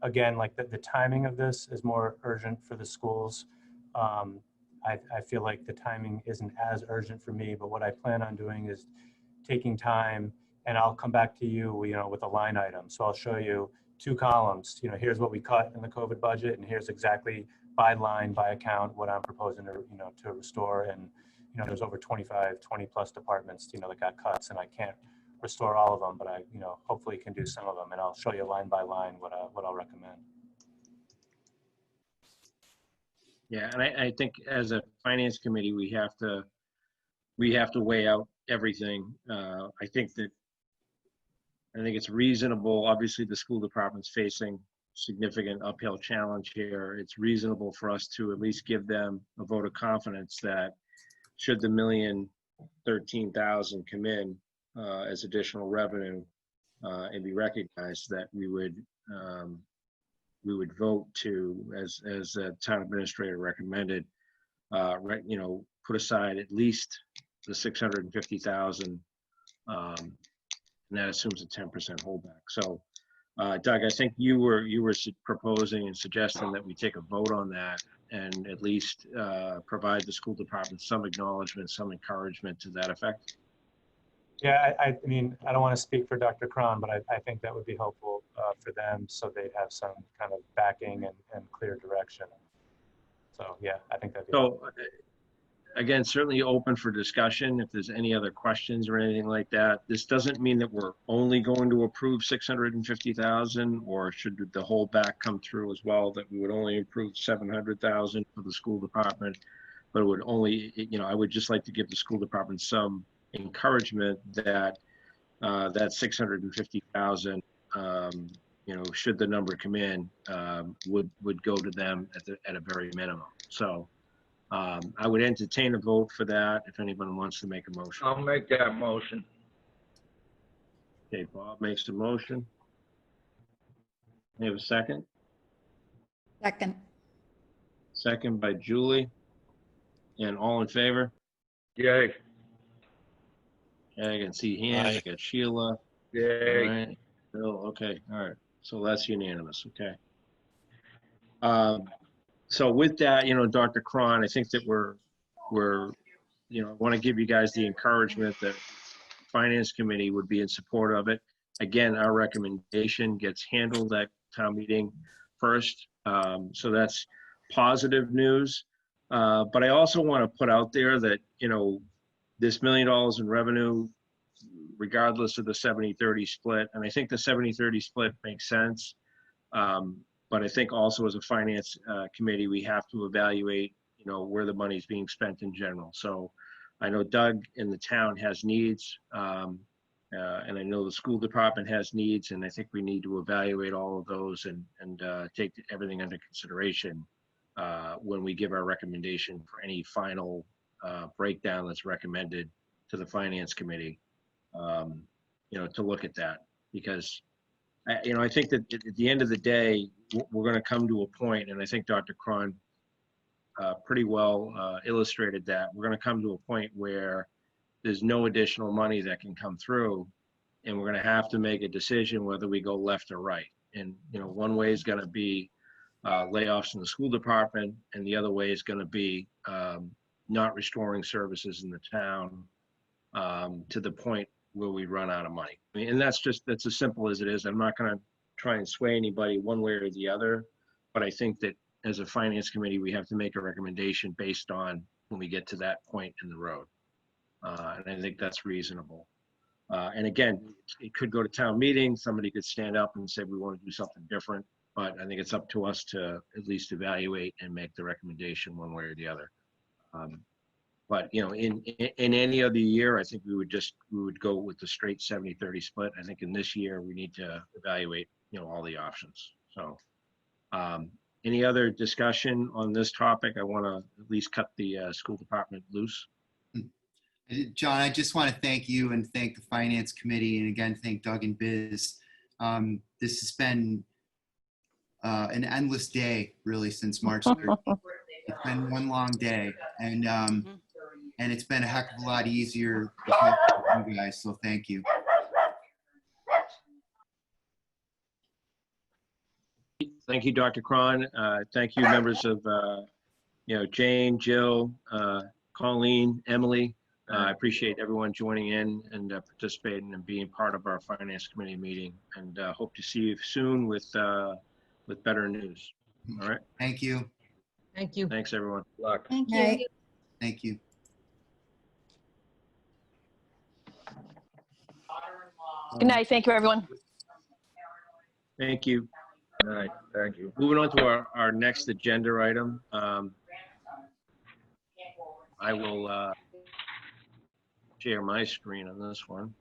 E: again, like the timing of this is more urgent for the schools. I feel like the timing isn't as urgent for me, but what I plan on doing is taking time, and I'll come back to you, with a line item. So I'll show you 2 columns, here's what we cut in the COVID budget, and here's exactly by line, by account, what I'm proposing to restore. And, there's over 20 plus departments, that got cuts, and I can't restore all of them, but I, hopefully can do some of them, and I'll show you line by line what I'll recommend.
A: Yeah, and I think as a finance committee, we have to weigh out everything. I think it's reasonable. Obviously, the school department's facing significant uphill challenge here. It's reasonable for us to at least give them a vote of confidence that should the $1,013,000 come in as additional revenue and be recognized, that we would vote to, as the town administrator recommended, put aside at least the $650,000, and that assumes a 10% holdback. So, Doug, I think you were proposing and suggesting that we take a vote on that and at least provide the school department some acknowledgement, some encouragement to that effect.
E: Yeah, I mean, I don't want to speak for Dr. Cron, but I think that would be helpful for them, so they'd have some kind of backing and clear direction. So yeah, I think that'd be helpful.
A: Again, certainly open for discussion if there's any other questions or anything like that. This doesn't mean that we're only going to approve $650,000, or should the holdback come through as well, that we would only approve $700,000 for the school department, but it would only, I would just like to give the school department some encouragement that that $650,000, should the number come in, would go to them at a very minimum. So I would entertain a vote for that if anyone wants to make a motion.
G: I'll make that motion.
A: Okay, Bob makes the motion. We have a second?
B: Second.
A: Second by Julie. And all in favor?
G: Yay.
A: I can see hands. I got Sheila.
G: Yay.
A: All right. Bill, okay, all right. So that's unanimous, okay. So with that, Dr. Cron, I think that I want to give you guys the encouragement that Finance Committee would be in support of it. Again, our recommendation gets handled at town meeting first. So that's positive news. But I also want to put out there that, this $1 million in revenue, regardless of the 70-30 split, and I think the 70-30 split makes sense. But I think also as a finance committee, we have to evaluate, where the money is being spent in general. So I know Doug in the town has needs, and I know the school department has needs, and I think we need to evaluate all of those and take everything under consideration when we give our recommendation for any final breakdown that's recommended to the finance committee, to look at that. Because I think that at the end of the day, we're going to come to a point, and I think Dr. Cron pretty well illustrated that. We're going to come to a point where there's no additional money that can come through, and we're going to have to make a decision whether we go left or right. And, one way is going to be layoffs in the school department, and the other way is going to be not restoring services in the town to the point where we run out of money. I mean, and that's as simple as it is. I'm not going to try and sway anybody one way or the other, but I think that as a finance committee, we have to make a recommendation based on when we get to that point in the road. And I think that's reasonable. And again, it could go to town meeting. Somebody could stand up and say, we want to do something different, but I think it's up to us to at least evaluate and make the recommendation one way or the other. But in any other year, I think we would go with the straight 70-30 split. I think in this year we need to evaluate all the options. So any other discussion on this topic? I want to at least cut the school department loose.
F: John, I just want to thank you and thank the Finance Committee, and again thank Doug and Biz. This has been an endless day, really, since March 3rd. It's been one long day, and it's been a heck of a lot easier because of you guys, so thank you.
A: Thank you, Dr. Cron. Thank you, members of Jane, Jill, Colleen, Emily. I appreciate everyone joining in and participating and being part of our finance committee meeting, and hope to see you soon with better news. All right.
F: Thank you.
H: Thank you.
A: Thanks, everyone.
G: Good luck.
B: Thank you.
J: Night.
F: Thank you.
K: Good night. Thank you, everyone.
A: Thank you.
G: Good night. Thank you.
A: Moving on to our next agenda item. I will share my screen on this one.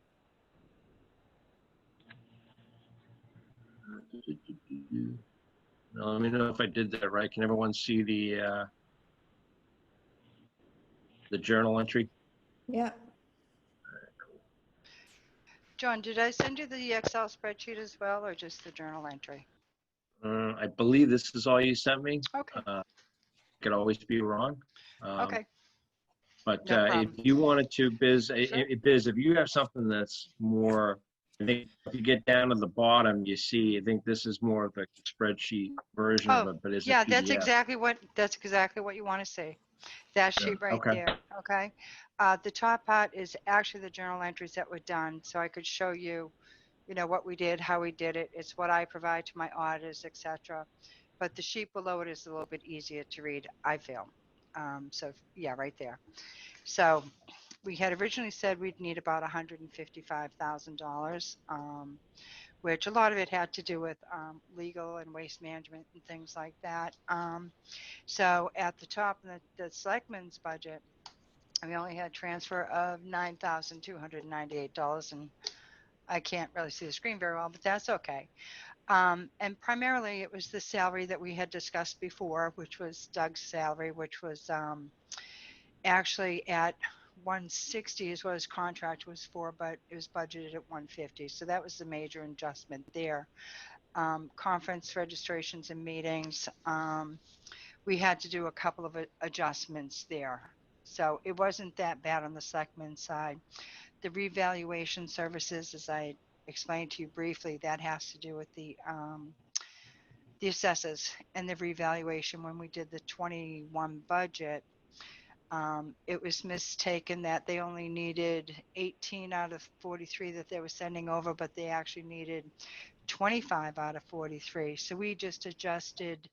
A: Now, let me know if I did that right. Can everyone see the journal entry?
B: Yeah.
C: John, did I send you the Excel spreadsheet as well, or just the journal entry?
A: I believe this is all you sent me.
C: Okay.
A: Could always be wrong.
C: Okay.
A: But
C: No
A: if
C: problem.
A: you wanted to, Biz,
C: Sure.
A: Biz, if you have something that's more, I think if you get down to the bottom, you see, I think this is more of a spreadsheet version of it, but it's
C: Yeah,
A: a
C: that's
A: PDF.
C: exactly what you want to see. That sheet right
A: Okay.
C: there, okay? The top part is actually the journal entries that were done, so I could show you, what we did, how we did it. It's what I provide to my auditors, etc. But the sheet below it is a little bit easier to read, I feel. So yeah, right there. So we had originally said we'd need about $155,000, which a lot of it had to do with legal and waste management and things like that. So at the top of the selectmen's budget, we only had transfer of $9,298, and I can't really see the screen very well, but that's okay. And primarily it was the salary that we had discussed before, which was Doug's salary, which was actually at 160 is what his contract was for, but it was budgeted at 150. So that was the major adjustment there. Conference registrations and meetings, we had to do a couple of adjustments there. So it wasn't that bad on the selectmen's side. The revaluation services, as I explained to you briefly, that has to do with the assessors and the revaluation. When we did the 21 budget, it was mistaken that they only needed 18 out of 43 that they were sending over, but they actually needed 25 out of 43. So we just adjusted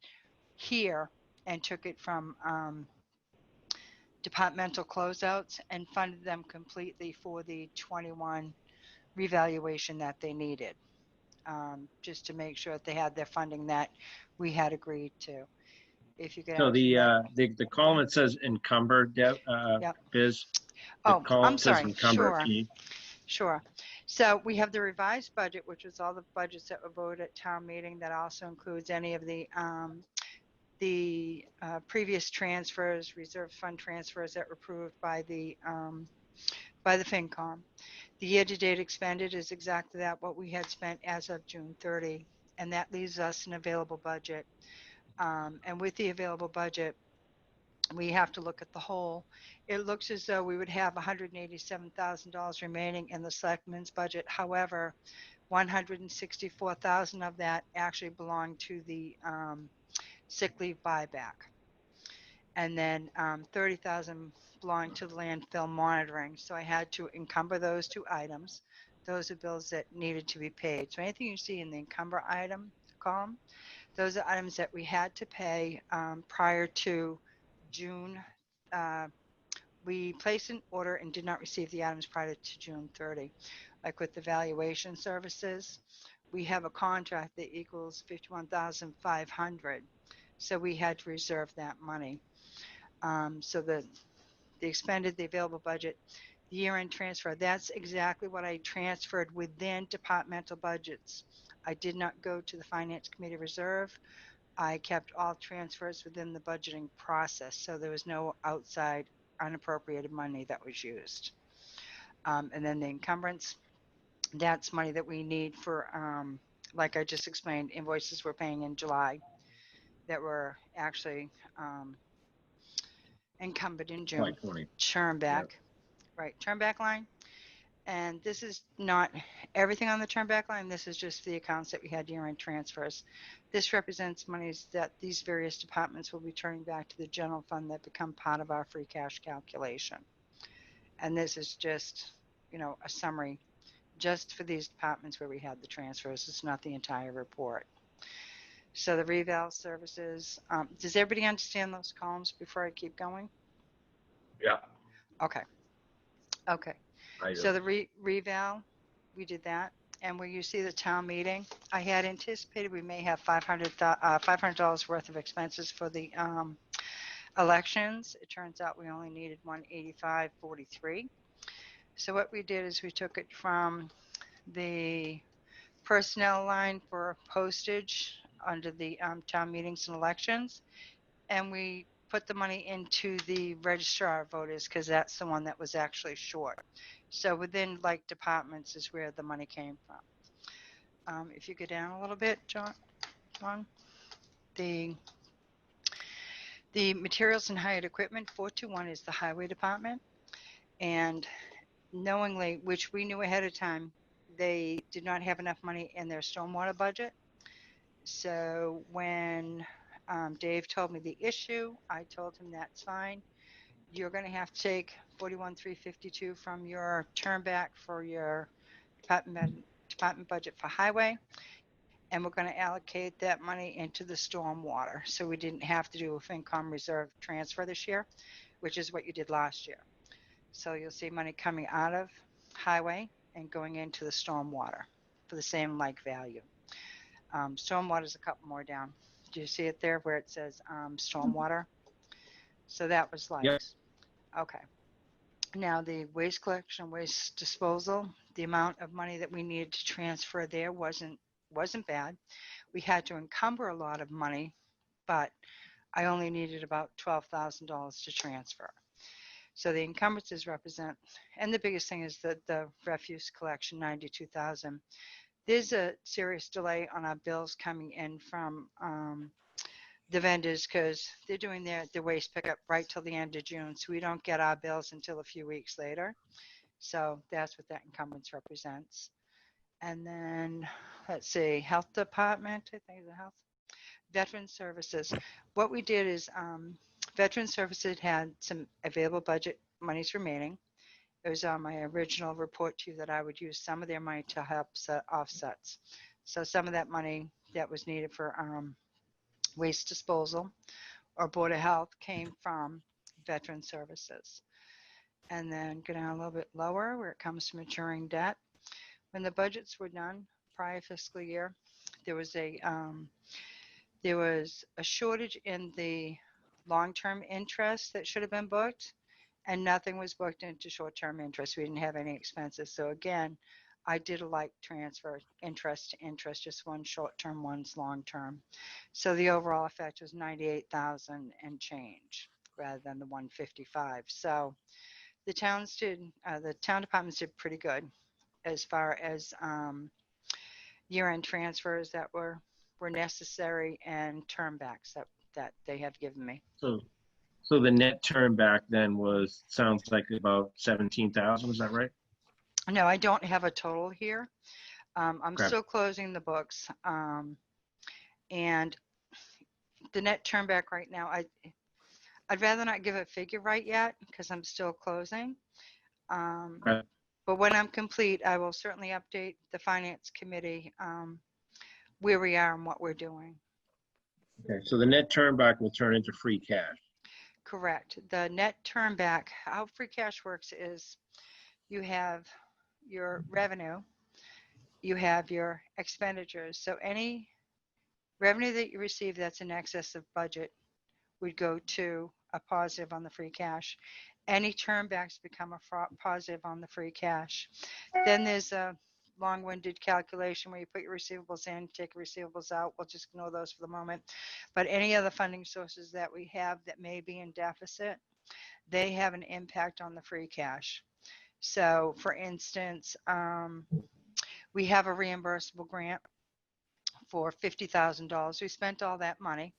C: here and took it from departmental closeouts and funded them completely for the 21 revaluation that they needed, just to make sure that they had their funding that we had agreed to. If you could
A: So
C: actually
A: the column that says encumbered,
C: Yep.
A: Biz.
C: Oh,
A: column
C: I'm
A: says
C: sorry.
A: encumbered.
C: Sure. So we have the revised budget, which was all the budgets that were voted at town meeting. That also includes any of the previous transfers, reserve fund transfers that were approved by the FinCom. The year-to-date expended is exactly that, what we had spent as of June 30, and that leaves us an available budget. And with the available budget, we have to look at the whole. It looks as though we would have $187,000 remaining in the selectmen's budget. However, $164,000 of that actually belonged to the sick leave buyback, and then $30,000 belonged to the landfill monitoring. So I had to encumber those two items. Those are bills that needed to be paid. So anything you see in the encumber item column, those are items that we had to pay prior to June. We placed an order and did not receive the items prior to June 30. Like with the valuation services, we have a contract that equals $51,500. So we had to reserve that money. So the expended, the available budget, the year-end transfer, that's exactly what I transferred within departmental budgets. I did not go to the Finance Committee reserve. I kept all transfers within the budgeting process, so there was no outside unappropriated money that was used. And then the encumbrance, that's money that we need for, like I just explained, invoices we're paying in July that were actually encumbered in June.
A: Like 20.
C: Churn back, right, churn back line. And this is not everything on the turn back line. This is just the accounts that we had year-end transfers. This represents monies that these various departments will be turning back to the general fund that become part of our free cash calculation. And this is just, a summary just for these departments where we had the transfers. It's not the entire report. So the reval services, does everybody understand those columns before I keep going?
G: Yeah.
C: Okay.
G: I
C: So
G: do.
C: the reval, we did that. And where you see the town meeting, I had anticipated we may have $500 worth of expenses for the elections. It turns out we only needed $185.43. So what we did is we took it from the personnel line for postage under the town meetings and elections, and we put the money into the registrar of voters because that's the one that was actually short. So within like departments is where the money came from. If you go down a little bit, John, the materials and hired equipment, 421 is the highway department, and knowingly, which we knew ahead of time, they did not have enough money in their stormwater budget. So when Dave told me the issue, I told him that's fine. You're going to have to take 41,352 from your turn back for your department budget for highway, and we're going to allocate that money into the stormwater. So we didn't have to do a FinCom reserve transfer this year, which is what you did last year. So you'll see money coming out of highway and going into the stormwater for the same like value. Stormwater is a couple more down. Do you see it there where it says stormwater? So that was like,
A: Yep.
C: Okay. Now the waste collection, waste disposal, the amount of money that we needed to transfer there wasn't bad. We had to encumber a lot of money, but I only needed about $12,000 to transfer. So the encumbrances represent, and the biggest thing is that the refuse collection, 92,000. There's a serious delay on our bills coming in from the vendors because they're doing their waste pickup right till the end of June. So we don't get our bills until a few weeks later. So that's what that encumbrance represents. And then let's see, health department, I think the health, veteran services. What we did is veteran services had some available budget monies remaining. It was on my original report to you that I would use some of their money to help set offsets. So some of that money that was needed for waste disposal or Board of Health came from veteran services. And then go down a little bit lower where it comes to maturing debt. When the budgets were done prior fiscal year, there was a shortage in the long-term interest that should have been booked, and nothing was booked into short-term interest. We didn't have any expenses. So again, I did a like transfer interest to interest, just one short-term, one's long-term. So the overall effect was 98,000 and change rather than the 155. So the town departments did pretty good as far as year-end transfers that were necessary and turnbacks that they have given me.
A: So the net turn back then sounds like about 17,000, is that right?
C: No, I don't have a total here. I'm
A: Okay.
C: still closing the books. And the net turn back right now, I'd rather not give a figure right yet because I'm still closing.
A: Okay.
C: But when I'm complete, I will certainly update the finance committee where we are and what we're doing.
A: Okay, so the net turn back will turn into free cash.
C: Correct. The net turn back, how free cash works is you have your revenue, you have your expenditures. So any revenue that you receive that's in excess of budget would go to a positive on the free cash. Any turnbacks become a positive on the free cash. Then there's a long-winded calculation where you put your receivables in, take your receivables out. We'll just ignore those for the moment. But any other funding sources that we have that may be in deficit, they have an impact on the free cash. So for instance, we have a reimbursable grant for $50,000. We spent all that money.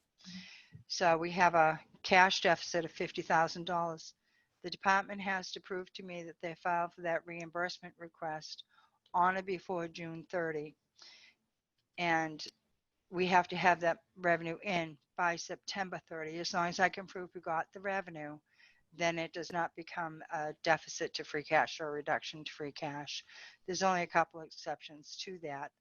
C: So we have a cash deficit of $50,000. The department has to prove to me that they filed for that reimbursement request on or before June 30. And we have to have that revenue in by September 30. As long as I can prove we got the revenue, then it does not become a deficit to free cash or a reduction to free cash. There's only a couple of exceptions to that.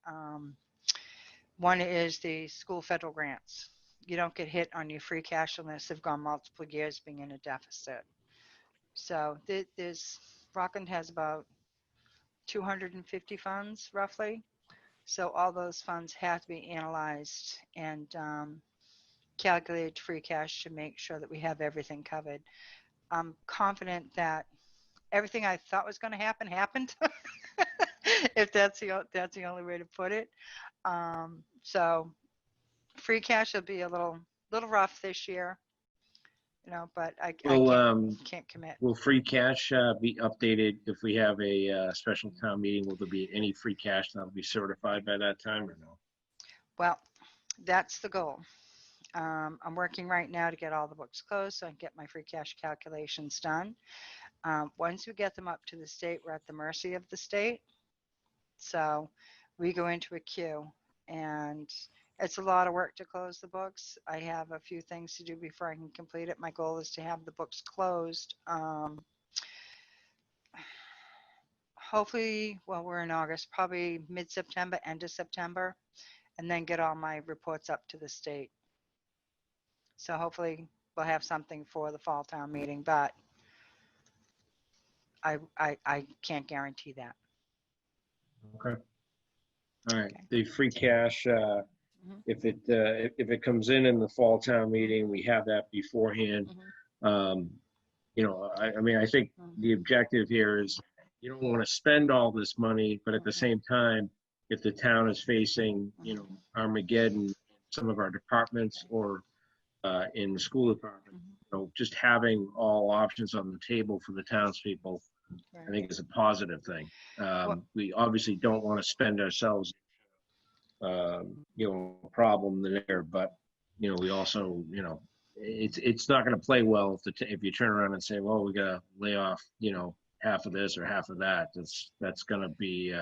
C: One is the school federal grants. You don't get hit on your free cash unless they've gone multiple years being in a deficit. So Rockland has about 250 funds roughly. So all those funds have to be analyzed and calculated to free cash to make sure that we have everything covered. I'm confident that everything I thought was going to happen happened, if that's the only way to put it. So free cash will be a little rough this year, but I can't commit.
A: Will free cash be updated if we have a special town meeting? Will there be any free cash that will be certified by that time or no?
C: Well, that's the goal. I'm working right now to get all the books closed so I can get my free cash calculations done. Once we get them up to the state, we're at the mercy of the state. So we go into a queue, and it's a lot of work to close the books. I have a few things to do before I can complete it. My goal is to have the books closed. Hopefully, well, we're in August, probably mid-September, end of September, and then get all my reports up to the state. So hopefully we'll have something for the fall town meeting, but I can't guarantee that.
A: Okay. All right. The free cash, if it comes in the fall town meeting, we have that beforehand. I mean, I think the objective here is you don't want to spend all this money, but at the same time, if the town is facing, Armageddon, some of our departments or in the school department, just having all options on the table for the townspeople, I think is a positive thing. We obviously don't want to spend ourselves, problem there, but we also, it's not going to play well if you turn around and say, well, we got to lay off, half of this or half of that. That's going to be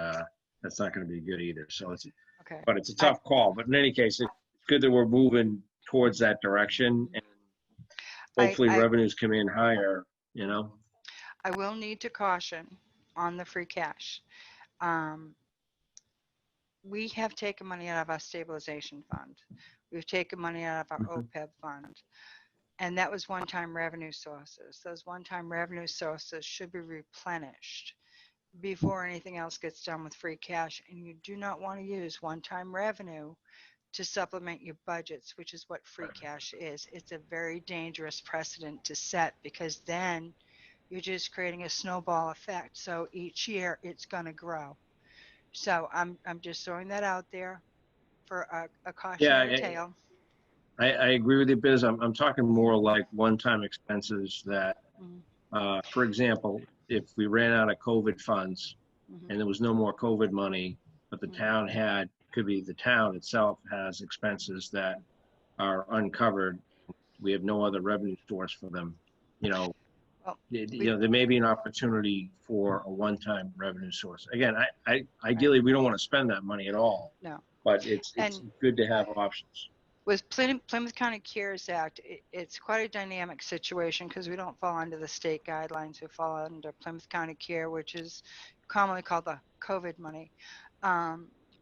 A: that's not going to be good either. So but it's a tough call. But in any case, it's good that we're moving towards that direction, and hopefully revenues come in higher.
C: I will need to caution on the free cash. We have taken money out of our stabilization fund. We've taken money out of our OPEB fund. And that was one-time revenue sources. Those one-time revenue sources should be replenished before anything else gets done with free cash. And you do not want to use one-time revenue to supplement your budgets, which is what free cash is. It's a very dangerous precedent to set, because then you're just creating a snowball effect. So each year it's going to grow. So I'm just throwing that out there for a cautionary tale.
A: I agree with you, Biz. I'm talking more like one-time expenses that, for example, if we ran out of COVID funds and there was no more COVID money, but the town the town itself has expenses that are uncovered, we have no other revenue source for them. There may be an opportunity for a one-time revenue source. Again, ideally, we don't want to spend that money at all.
C: No.
A: But it's good to have options.
C: With Plymouth County CARES Act, it's quite a dynamic situation because we don't fall under the state guidelines. We fall under Plymouth County CARE, which is commonly called the COVID money.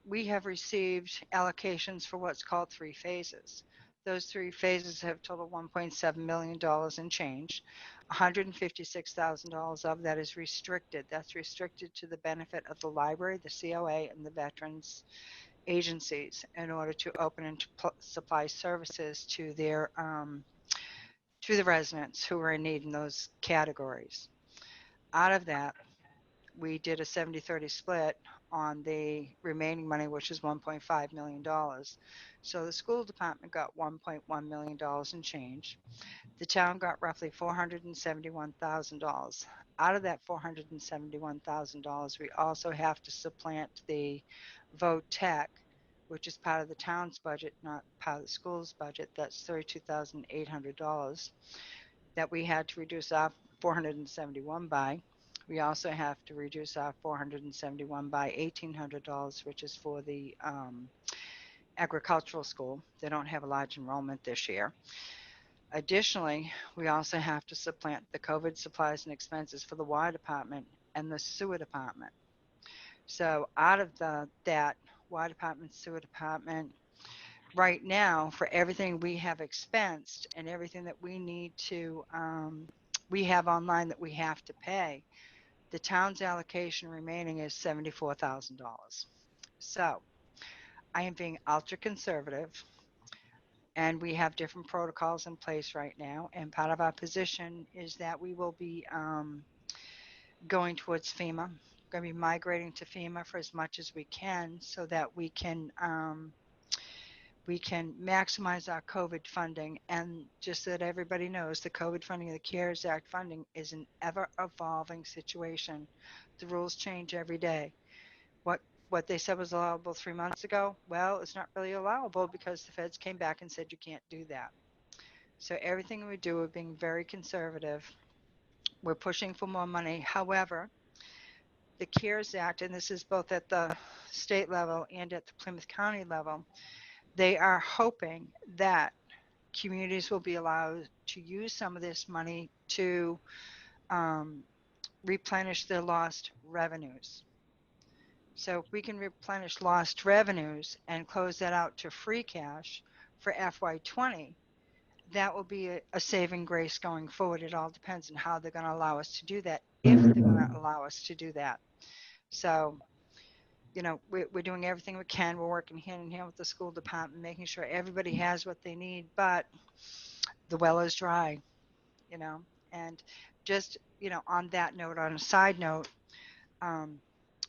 C: We have received allocations for what's called 3 phases. Those 3 phases have totaled $1.7 million in change. $156,000 of that is restricted. That's restricted to the benefit of the library, the COA, and the veterans agencies in order to open and supply services to their to the residents who are in need in those categories. Out of that, we did a 70-30 split on the remaining money, which is $1.5 million. So the school department got $1.1 million in change. The town got roughly $471,000. Out of that $471,000, we also have to supplant the VOTEC, which is part of the town's budget, not part of the school's budget. That's $32,800 that we had to reduce our 471 by. We also have to reduce our 471 by $1,800, which is for the agricultural school. They don't have a large enrollment this year. Additionally, we also have to supplant the COVID supplies and expenses for the water department and the sewer department. So out of that water department, sewer department, right now, for everything we have expensed and everything that we need to, we have online that we have to pay, the town's allocation remaining is $74,000. So I am being ultra conservative, and we have different protocols in place right now. And part of our position is that we will be going towards FEMA. We're going to be migrating to FEMA for as much as we can, so that we can maximize our COVID funding. And just so that everybody knows, the COVID funding and the CARES Act funding is an ever-evolving situation. The rules change every day. What they said was allowable 3 months ago, well, it's not really allowable because the feds came back and said you can't do that. So everything we do, we're being very conservative. We're pushing for more money. However, the CARES Act, and this is both at the state level and at the Plymouth County level, they are hoping that communities will be allowed to use some of this money to replenish their lost revenues. So if we can replenish lost revenues and close that out to free cash for FY20, that will be a saving grace going forward. It all depends on how they're going to allow us to do that, if they're going to allow us to do that. So, you know, we're doing everything we can. We're working hand in hand with the school department, making sure everybody has what they need, but the well is dry, you know. And just, you know, on that note, on a side note,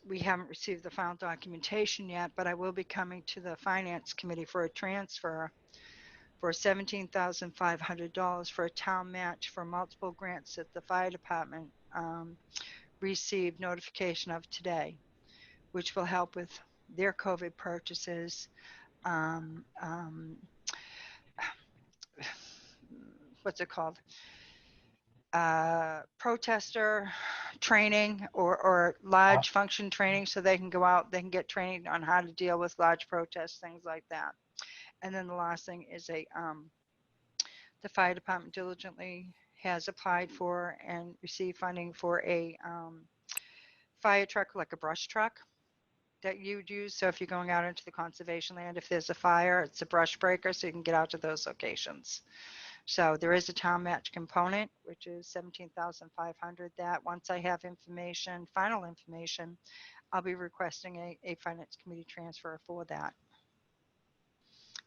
C: we haven't received the final documentation yet, but I will be coming to the Finance Committee for a transfer for $17,500 for a town match for multiple grants that the fire department received notification of today, which will help with their COVID purchases, what's it called? Protester training or large function training, so they can go out, they can get training on how to deal with large protests, things like that. And then the last thing is the fire department diligently has applied for and received funding for a fire truck, like a brush truck that you'd use. So if you're going out into the conservation land, if there's a fire, it's a brush breaker, so you can get out to those locations. So there is a town match component, which is $17,500. That once I have information, final information, I'll be requesting a finance committee transfer for that.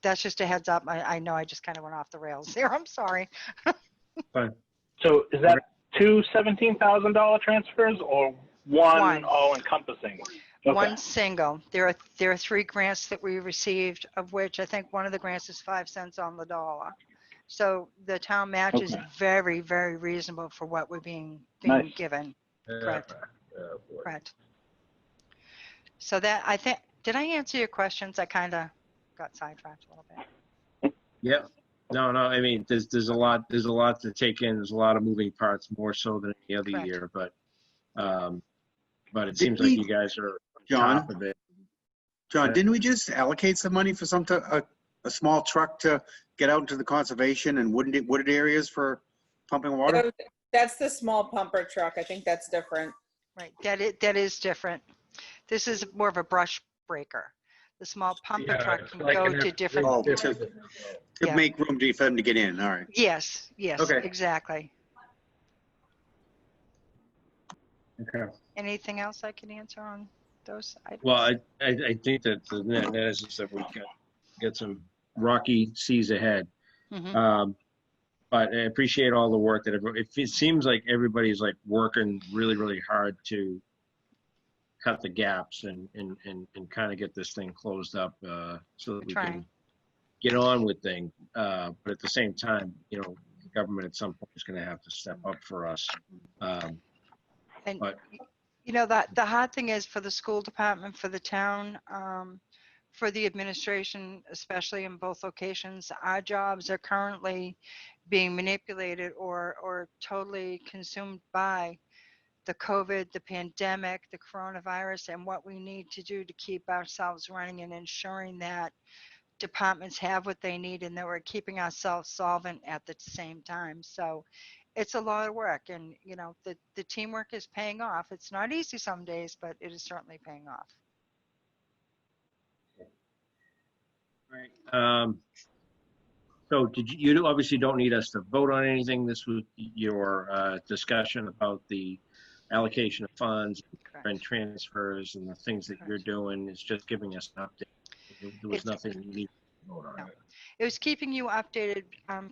C: That's just a heads up. I know I just kind of went off the rails there. I'm sorry.
A: Fine.
L: So is that two $17,000 transfers or one all encompassing? Okay.
C: One single. There are 3 grants that we received, of which I think one of the grants is 5 cents on the dollar. So the town match is very, very reasonable for what we're being nice. Given. Correct. Correct. So that, I think, did I answer your questions? I kind of got sidetracked a little bit.
A: Yeah. No. I mean, there's a lot to take in. There's a lot of moving parts, more so than any other year. But it seems like you guys are on top of it.
M: John, didn't we just allocate some money for a small truck to get out into the conservation and wooded areas for pumping water?
I: That's the small pumper truck. I think that's different.
C: Right. That is different. This is more of a brush breaker. The small pumper truck can go to different.
M: To make room for them to get in. All right.
C: Yes. Okay. Exactly.
A: Okay.
C: Anything else I can answer on those items?
A: Well, I think that the net is that we can get some rocky seas ahead. Mm-hmm. But I appreciate all the work that it seems like everybody's like working really, really hard to cut the gaps and kind of get this thing closed up so that we can get on with things. But at the same time, you know, the government at some point is going to have to step up for us.
C: You know, that the hard thing is for the school department, for the town, for the administration, especially in both locations, our jobs are currently being manipulated or totally consumed by the COVID, the pandemic, the coronavirus, and what we need to do to keep ourselves running and ensuring that departments have what they need and that we're keeping ourselves solvent at the same time. So it's a lot of work, and you know, the teamwork is paying off. It's not easy some days, but it is certainly paying off.
A: Right. So you obviously don't need us to vote on anything. This was your discussion about the allocation of funds and transfers and the things that you're doing. It's just giving us an update. There was nothing you need to vote on.
C: No. It was keeping you updated,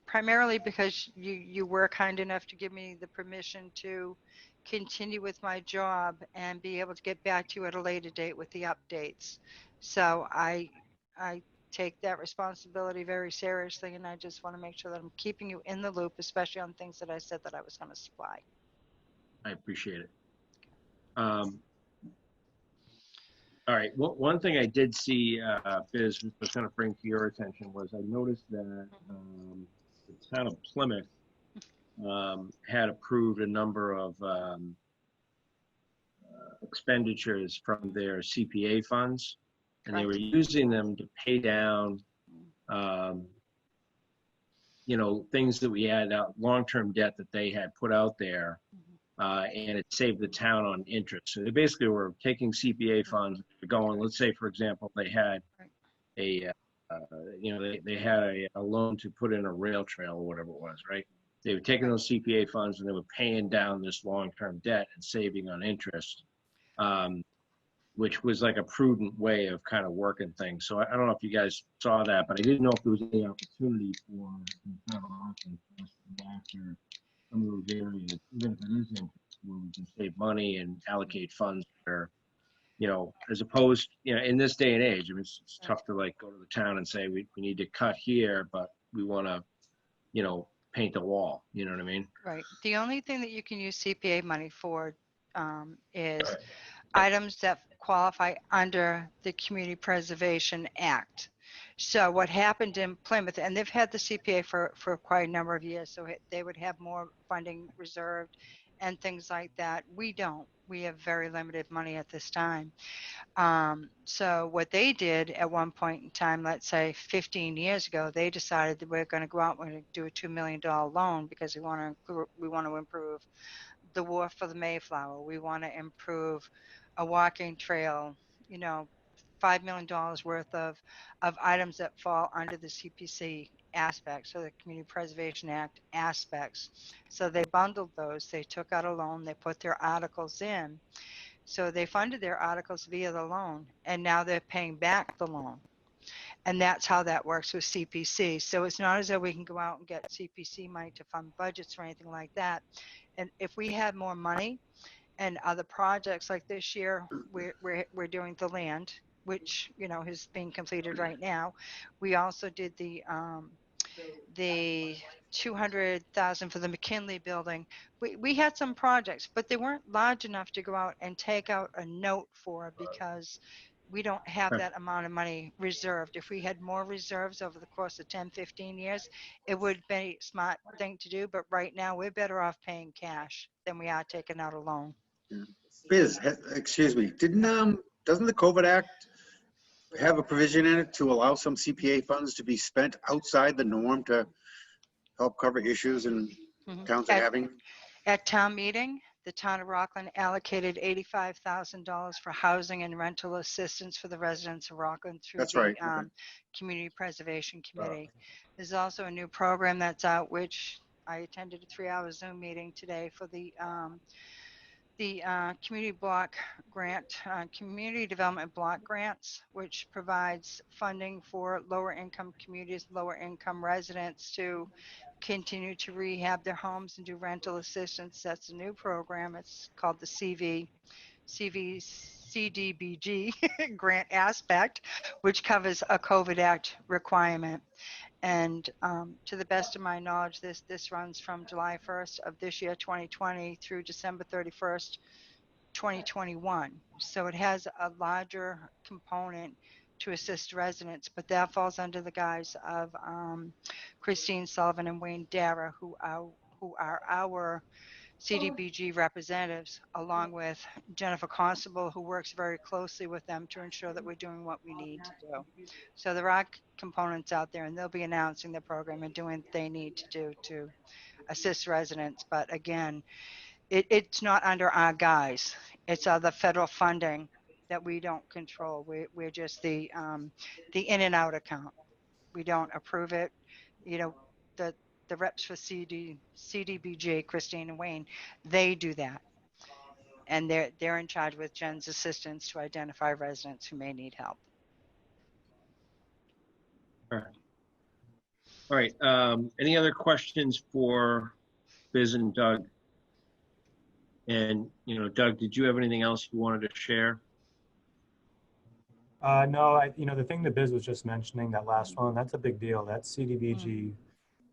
C: primarily because you were kind enough to give me the permission to continue with my job and be able to get back to you at a later date with the updates. So I take that responsibility very seriously, and I just want to make sure that I'm keeping you in the loop, especially on things that I said that I was going to supply.
A: I appreciate it. All right. One thing I did see, Biz, was going to bring to your attention was I noticed that the town of Plymouth had approved a number of expenditures from their CPA funds, and they were using them to pay down, you know, things that we had long-term debt that they had put out there. And it saved the town on interest. So they basically were taking CPA funds, going, let's say, for example, they had a, you know, they had a loan to put in a rail trail or whatever it was, right? They were taking those CPA funds and they were paying down this long-term debt and saving on interest, which was like a prudent way of kind of working things. So I don't know if you guys saw that, but I didn't know if there was any opportunity for the town of Rockland for us to go after some of those areas, even if it is interest, where we can save money and allocate funds where, you know, as opposed, you know, in this day and age, I mean, it's tough to like go to the town and say, we need to cut here, but we want to, you know, paint the wall, you know what I mean?
C: Right. The only thing that you can use CPA money for is items that qualify under the Community Preservation Act. So what happened in Plymouth, and they've had the CPA for quite a number of years, so they would have more funding reserved and things like that. We don't. We have very limited money at this time. So what they did at one point in time, let's say 15 years ago, they decided that we're going to go out and we're going to do a $2 million loan because we want to improve the wharf for the Mayflower. We want to improve a walking trail, you know, $5 million worth of items that fall under the CPC aspects, so the Community Preservation Act aspects. So they bundled those, they took out a loan, they put their articles in. So they funded their articles via the loan, and now they're paying back the loan. And that's how that works with CPC. So it's not as though we can go out and get CPC money to fund budgets or anything like that. And if we had more money and other projects like this year, we're doing the land, which, you know, is being completed right now. We also did the $200,000 for the McKinley building. We had some projects, but they weren't large enough to go out and take out a note for because we don't have that amount of money reserved. If we had more reserves over the course of 10, 15 years, it would be a smart thing to do. But right now, we're better off paying cash than we are taking out a loan.
M: Biz, excuse me, doesn't the COVID Act have a provision in it to allow some CPA funds to be spent outside the norm to help cover issues and towns are having?
C: At town meeting, the town of Rockland allocated $85,000 for housing and rental assistance for the residents of Rockland through the Community Preservation Committee. There's also a new program that's out, which I attended a 3-hour Zoom meeting today for the community block grant, community development block grants, which provides funding for lower income communities, lower income residents to continue to rehab their homes and do rental assistance. That's a new program. It's called the CDBG grant aspect, which covers a COVID Act requirement. And to the best of my knowledge, this runs from July 1st of this year, 2020, through December 31st, 2021. So it has a larger component to assist residents, but that falls under the guise of Christine Sullivan and Wayne Dara, who are our CDBG representatives, along with Jennifer Constable, who works very closely with them to ensure that we're doing what we need to do. So there are components out there, and they'll be announcing the program and doing what they need to do to assist residents. But again, it's not under our guise. It's other federal funding that we don't control. We're just the in and out account. We don't approve it. You know, the reps for CDBG, Christine and Wayne, they do that. And they're in charge with Jen's assistance to identify residents who may need help.
A: All right. Any other questions for Biz and Doug? And, you know, Doug, did you have anything else you wanted to share?
E: No, the thing that Biz was just mentioning, that last one, that's a big deal. That CDBG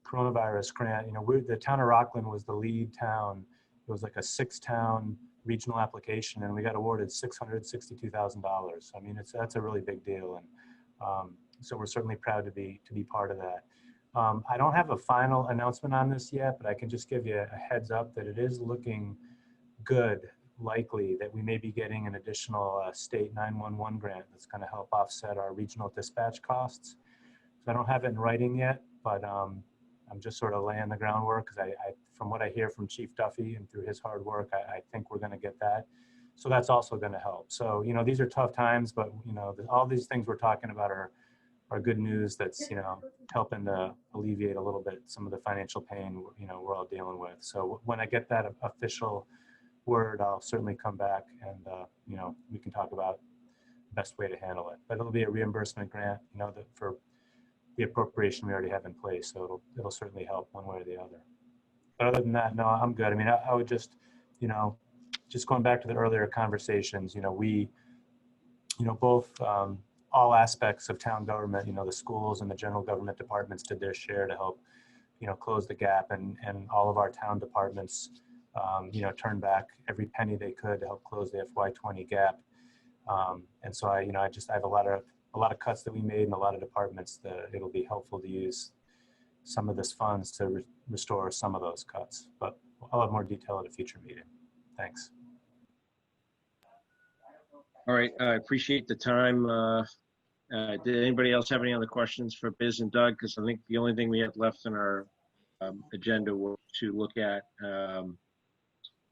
E: coronavirus grant, the town of Rockland was the lead town. It was like a 6-town regional application, and we got awarded $662,000. I mean, that's a really big deal, and so we're certainly proud to be part of that. I don't have a final announcement on this yet, but I can just give you a heads up that it is looking good, likely that we may be getting an additional state 911 grant that's going to help offset our regional dispatch costs. So I don't have it in writing yet, but I'm just sort of laying the groundwork, because I from what I hear from Chief Duffy and through his hard work, I think we're going to get that. So that's also going to help. So, these are tough times, but, all these things we're talking about are good news that's, helping to alleviate a little bit some of the financial pain, we're all dealing with. So when I get that official word, I'll certainly come back and, we can talk about the best way to handle it. But it'll be a reimbursement grant, for the appropriation we already have in place. So it'll certainly help one way or the other. But other than that, no, I'm good. I mean, I would just, just going back to the earlier conversations, we, both, all aspects of town government, the schools and the general government departments did their share to help, close the gap, and all of our town departments, turn back every penny they could to help close the FY20 gap. And so I have a lot of cuts that we made in a lot of departments that it'll be helpful to use some of this funds to restore some of those cuts, but I'll have more detail at a future meeting. Thanks.
A: All right, I appreciate the time. Did anybody else have any other questions for Biz and Doug? Because I think the only thing we had left in our agenda was to look at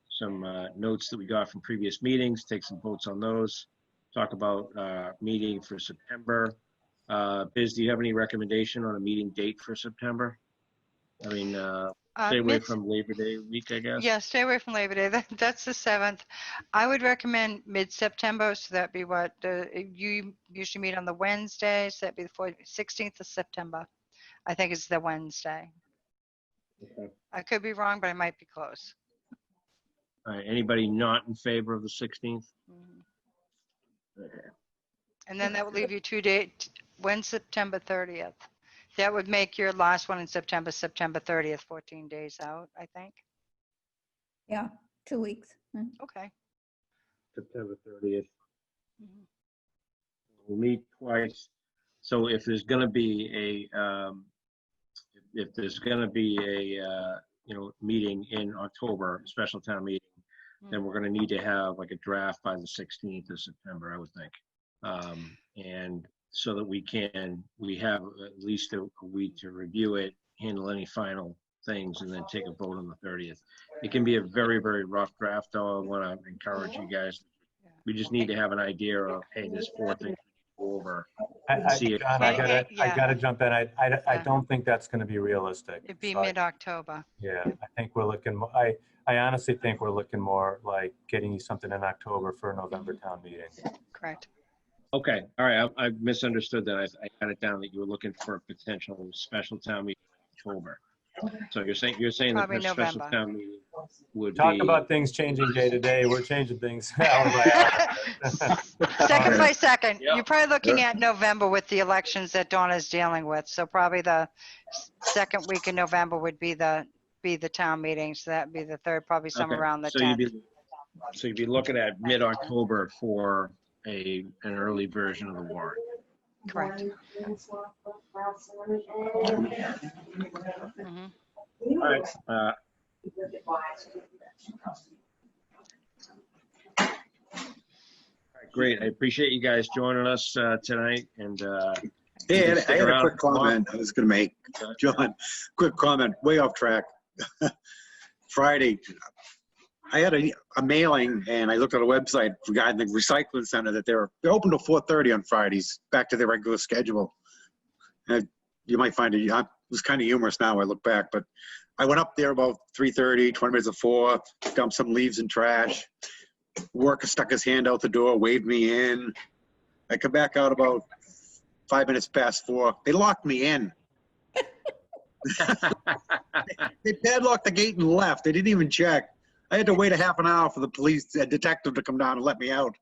A: some notes that we got from previous meetings, take some votes on those, talk about meeting for September. Biz, do you have any recommendation on a meeting date for September? I mean, stay away from Labor Day week, I guess.
C: Yeah, stay away from Labor Day. That's the 7th. I would recommend mid-September, so that'd be what you usually meet on the Wednesday, so that'd be the 16th of September. I think it's the Wednesday.
A: Okay.
C: I could be wrong, but I might be close.
A: All right, anybody not in favor of the 16th? Okay.
C: And then that would leave you 2 days. When's September 30th? That would make your last one in September 30th, 14 days out, I think.
B: Yeah, 2 weeks.
C: Okay.
A: September 30th. We'll meet twice. So if there's going to be a meeting in October, special town meeting, then we're going to need to have like a draft by the 16th of September, I would think. And so that we have at least a week to review it, handle any final things, and then take a vote on the 30th. It can be a very, very rough draft, though. I want to encourage you guys. We just need to have an idea of, hey, there's 4 things to go over.
E: John, I gotta jump in. I don't think that's going to be realistic.
C: It'd be mid-October.
E: Yeah, I think we're looking. I honestly think we're looking more like getting you something in October for a November town meeting.
C: Correct.
A: Okay, all right. I misunderstood that. I got it down that you were looking for a potential special town meeting in October. So you're saying
C: Probably
A: that the special
C: November.
A: town meeting would
E: Talk
A: be
E: about things changing day to day. We're changing things hour by hour.
C: Second by second.
A: Yeah.
C: You're probably looking at November with the elections that Donna's dealing with. So probably the second week in November would be the town meeting. So that'd be the 3rd, probably somewhere around the 10th.
A: So you'd be looking at mid-October for an early version of the warrant.
C: Correct. Mhm.
A: All right. Great. I appreciate you guys joining us tonight. And
M: Hey,
A: you can
M: I
A: stick
M: had a
A: around
M: quick comment I was going to make. John, quick comment, way off track. Friday, I had a mailing and I looked at a website regarding the recycling center that they're open till 4:30 on Fridays, back to their regular schedule. And you might find it was kind of humorous now I look back, but I went up there about 3:30, 20 minutes of 4, dumped some leaves and trash. Worker stuck his hand out the door, waved me in. I come back out about 5 minutes past 4. They locked me in. They padlocked the gate and left. They didn't even check. I had to wait a half an hour for the police detective to come down and let me out.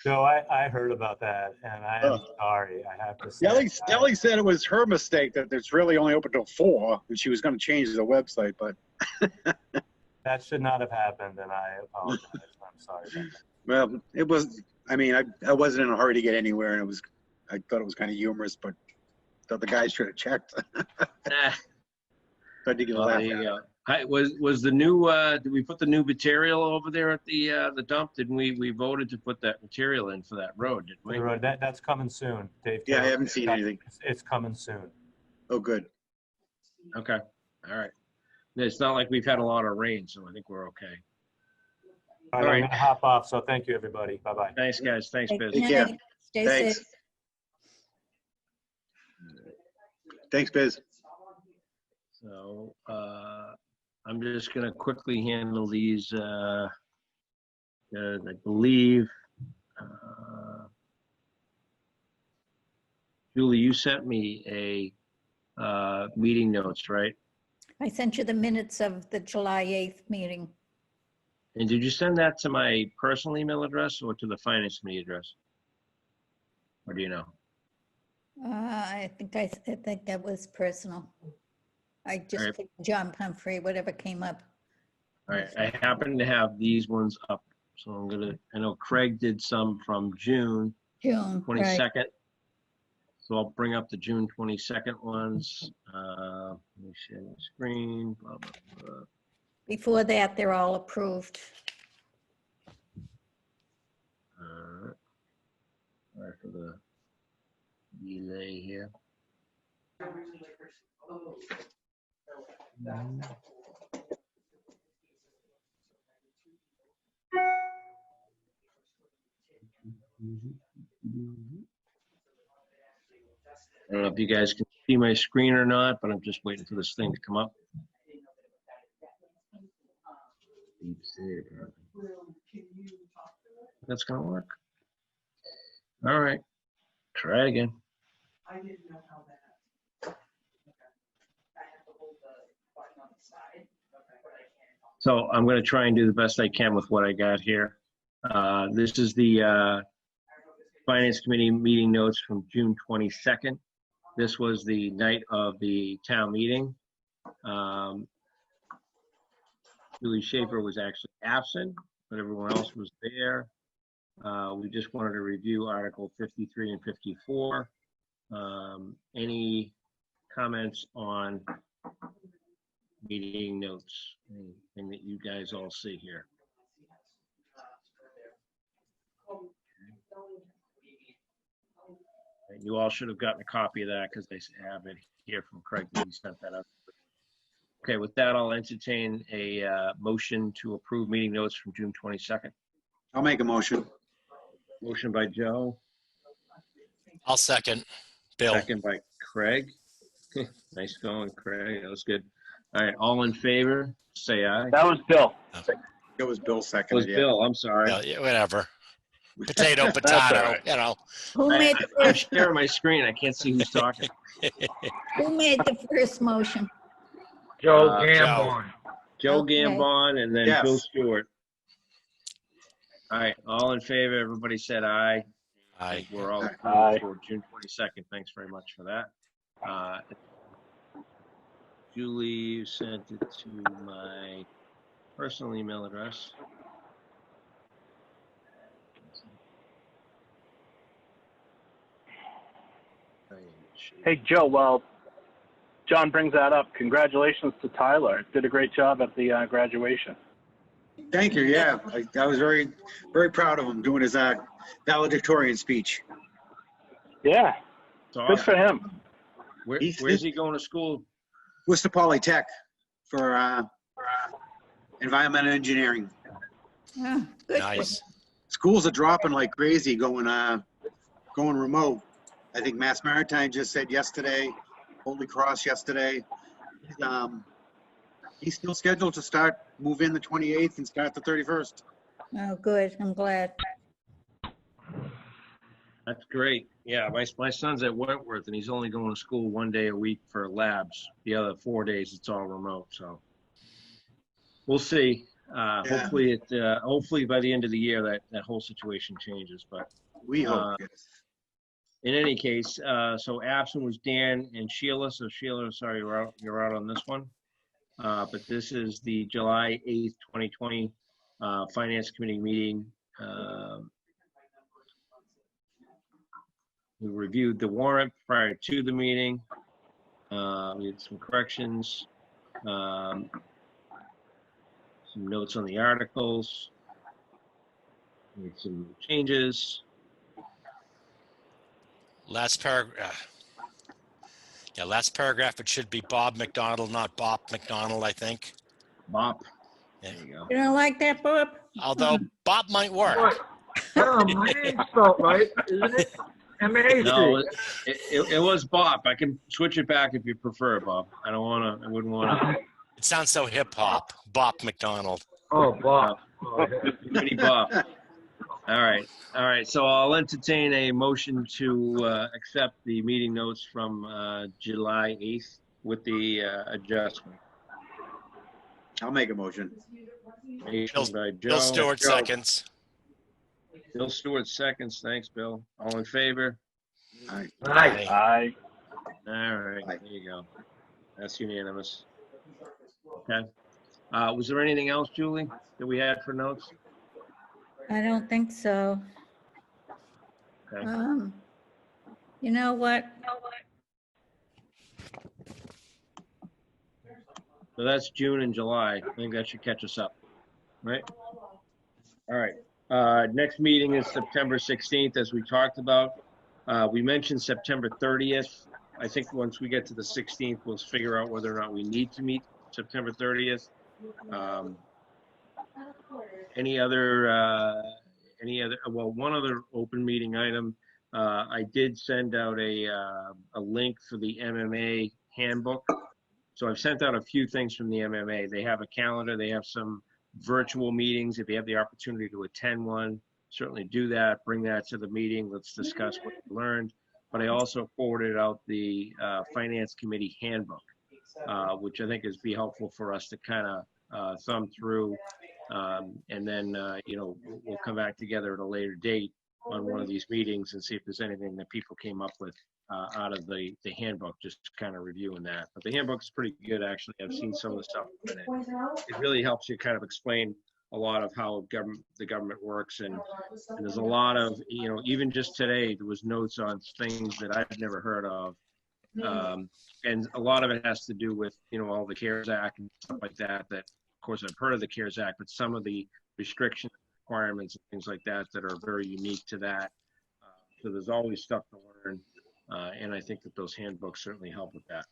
E: So I heard about that, and I am sorry. I have to say.
M: Ellie said it was her mistake that it's really only open till 4, and she was going to change the website, but
E: That should not have happened, and I apologize. I'm sorry about that.
M: well, it was. I mean, I wasn't in a hurry to get anywhere, and I thought it was kind of humorous, but thought the guys should have checked. Tried to get a
A: well,
M: laugh
A: there you
M: out.
A: go. Hi, was the new? Did we put the new material over there at the dump? Didn't we voted to put that material in for that road? Didn't we?
E: The road, that's coming soon, Dave.
M: Yeah, I
E: Taylor.
M: haven't seen anything.
E: It's coming soon.
M: Oh, good.
A: Okay. All right. It's not like we've had a lot of rain, so I think we're okay.
E: All right, I'm gonna hop off. So thank you, everybody. Bye-bye.
A: Thanks, guys. Thanks, Biz.
M: Take care.
B: Stay
M: Thanks.
B: safe.
M: Thanks, Biz.
A: So I'm just going to quickly handle these. I believe, Julie, you sent me a meeting notes, right?
B: I sent you the minutes of the July 8th meeting.
A: And did you send that to my personal email address or to the finance committee address? Or do you know?
B: I think that was personal. I just
A: right.
B: picked John Pumphrey, whatever came up.
A: All right, I happen to have these ones up. So I know Craig did some from June
B: June,
A: 22nd.
B: right.
A: So I'll bring up the June 22nd ones. Let me share my screen. Blah, blah, blah.
B: Before that, they're all approved.
A: Sorry for the delay here. I don't know if you guys can see my screen or not, but I'm just waiting for this thing to come up. That's gonna work. All right, try it again. So I'm gonna try and do the best I can with what I got here. This is the Finance Committee meeting notes from June 22nd. This was the night of the town meeting. Julie Schaefer was actually absent, but everyone else was there. We just wanted to review Article 53 and 54. Any comments on meeting notes? Anything that you guys all see here? You all should have gotten a copy of that because they have it here from Craig. He sent that up. Okay, with that, I'll entertain a motion to approve meeting notes from June 22nd.
M: I'll make a motion.
A: Motion by Joe.
N: I'll second. Bill.
A: Second by Craig. Nice going, Craig. That was good. All right, all in favor, say aye.
L: That was Bill.
M: It was Bill
A: It
M: second.
A: was Bill, I'm sorry.
N: Yeah, whatever. Potato, potato, you know.
B: Who made the
A: I'm
B: first,
A: sharing my screen. I can't see who's talking.
B: who made the first motion?
G: Joe
A: Uh,
G: Gambon.
A: Joe
B: Okay.
A: Gambon and then
M: Yes.
A: Bill Stewart. All right, all in favor, everybody said aye.
N: Aye.
A: We're all
L: Aye.
A: approved for June 22nd. Thanks very much for that. Julie, you sent it to my personal email address.
L: Hey, Joe, well, John brings that up. Congratulations to Tyler. Did a great job at the graduation.
M: Thank you. Yeah, I was very, very proud of him doing his valedictorian speech.
L: Yeah,
A: So
L: good for him.
A: Where's he going to school?
M: Worcester Polytech for environmental engineering.
B: Oh, good.
N: Nice.
M: Schools are dropping like crazy going remote. I think Mass Maritime just said yesterday, Holy Cross yesterday. He's still scheduled to move in the 28th and start the 31st.
B: Oh, good. I'm glad.
A: That's great. Yeah, my son's at Wentworth, and he's only going to school 1 day a week for labs. The other 4 days, it's all remote. So we'll see. Hopefully, hopefully by the end of the year, that whole situation changes. But
M: we hope. Yes.
A: In any case, so absent was Dan and Sheila. So Sheila, sorry, you're out on this one. But this is the July 8th, 2020 Finance Committee meeting. We reviewed the warrant prior to the meeting. We had some corrections, some notes on the articles, we had some changes.
N: Last paragraph. Yeah, last paragraph, it should be Bob McDonald, not Bop McDonald, I think.
A: Bop.
N: Yeah.
A: There you go.
B: You don't like that, Bob?
N: Although Bop might work.
G: Oh, my name's spelled right, isn't it? M-A-C.
A: No, it was Bop. I can switch it back if you prefer, Bob. I wouldn't want to.
N: It sounds so hip hop. Bop McDonald.
G: Oh, Bob.
A: Pretty Bop. All right. So I'll entertain a motion to accept the meeting notes from July 8th with the adjustment.
M: I'll make a motion.
A: Motion by Joe.
N: Bill Stewart seconds.
A: Bill Stewart seconds. Thanks, Bill. All in favor?
M: Aye.
L: Aye.
A: All right. There you go. That's unanimous. Okay. Was there anything else, Julie, that we had for notes?
B: I don't think so.
A: Okay.
B: You know what?
A: So that's June and July. I think that should catch us up, right? All right. Next meeting is September 16th, as we talked about. We mentioned September 30th. I think once we get to the 16th, we'll figure out whether or not we need to meet September 30th. One other open meeting item. I did send out a link for the MMA handbook. So I've sent out a few things from the MMA. They have a calendar. They have some virtual meetings. If you have the opportunity to attend one, certainly do that. Bring that to the meeting. Let's discuss what you learned. But I also forwarded out the Finance Committee handbook, which I think is be helpful for us to kind of thumb through. And then, we'll come back together at a later date on one of these meetings and see if there's anything that people came up with out of the handbook, just kind of reviewing that. But the handbook is pretty good, actually. I've seen some of the stuff in it. It really helps you kind of explain a lot of how the government works. And there's a lot of, even just today, there was notes on things that I've never heard of. And a lot of it has to do with, all the CARES Act and stuff like that, of course, I've heard of the CARES Act, but some of the restrictions, requirements, and things like that are very unique to that. So there's always stuff to learn. And I think that those handbooks certainly help with that.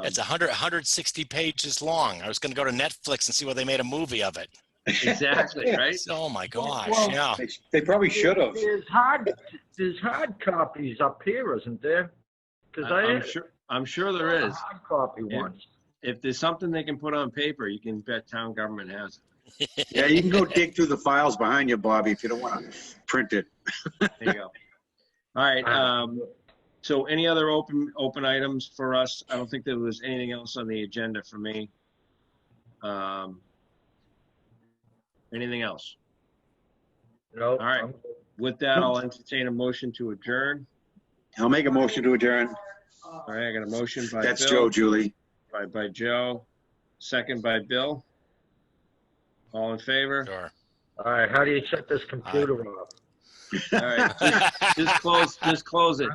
N: It's 160 pages long. I was going to go to Netflix and see where they made a movie of it.
A: Exactly, right?
N: Oh my gosh,
G: Well,
N: yeah.
M: They probably should have.
G: There's hard copies up here, isn't there? Because
A: I'm sure there is.
G: Hard copy ones.
A: If there's something they can put on paper, you can bet town government has it.
M: Yeah, you can go dig through the files behind you, Bobby, if you don't want to print it.
A: There you go. All right. So any other open items for us? I don't think there was anything else on the agenda for me. Anything else?
G: No.
A: All right. With that, I'll entertain a motion to adjourn.
M: I'll make a motion to adjourn.
A: All right, I got a motion by
M: That's
A: Bill.
M: Joe, Julie.
A: By Joe. Second by Bill. All in favor?
N: Sure.
G: All right, how do you shut this computer off?
A: All right, just close it.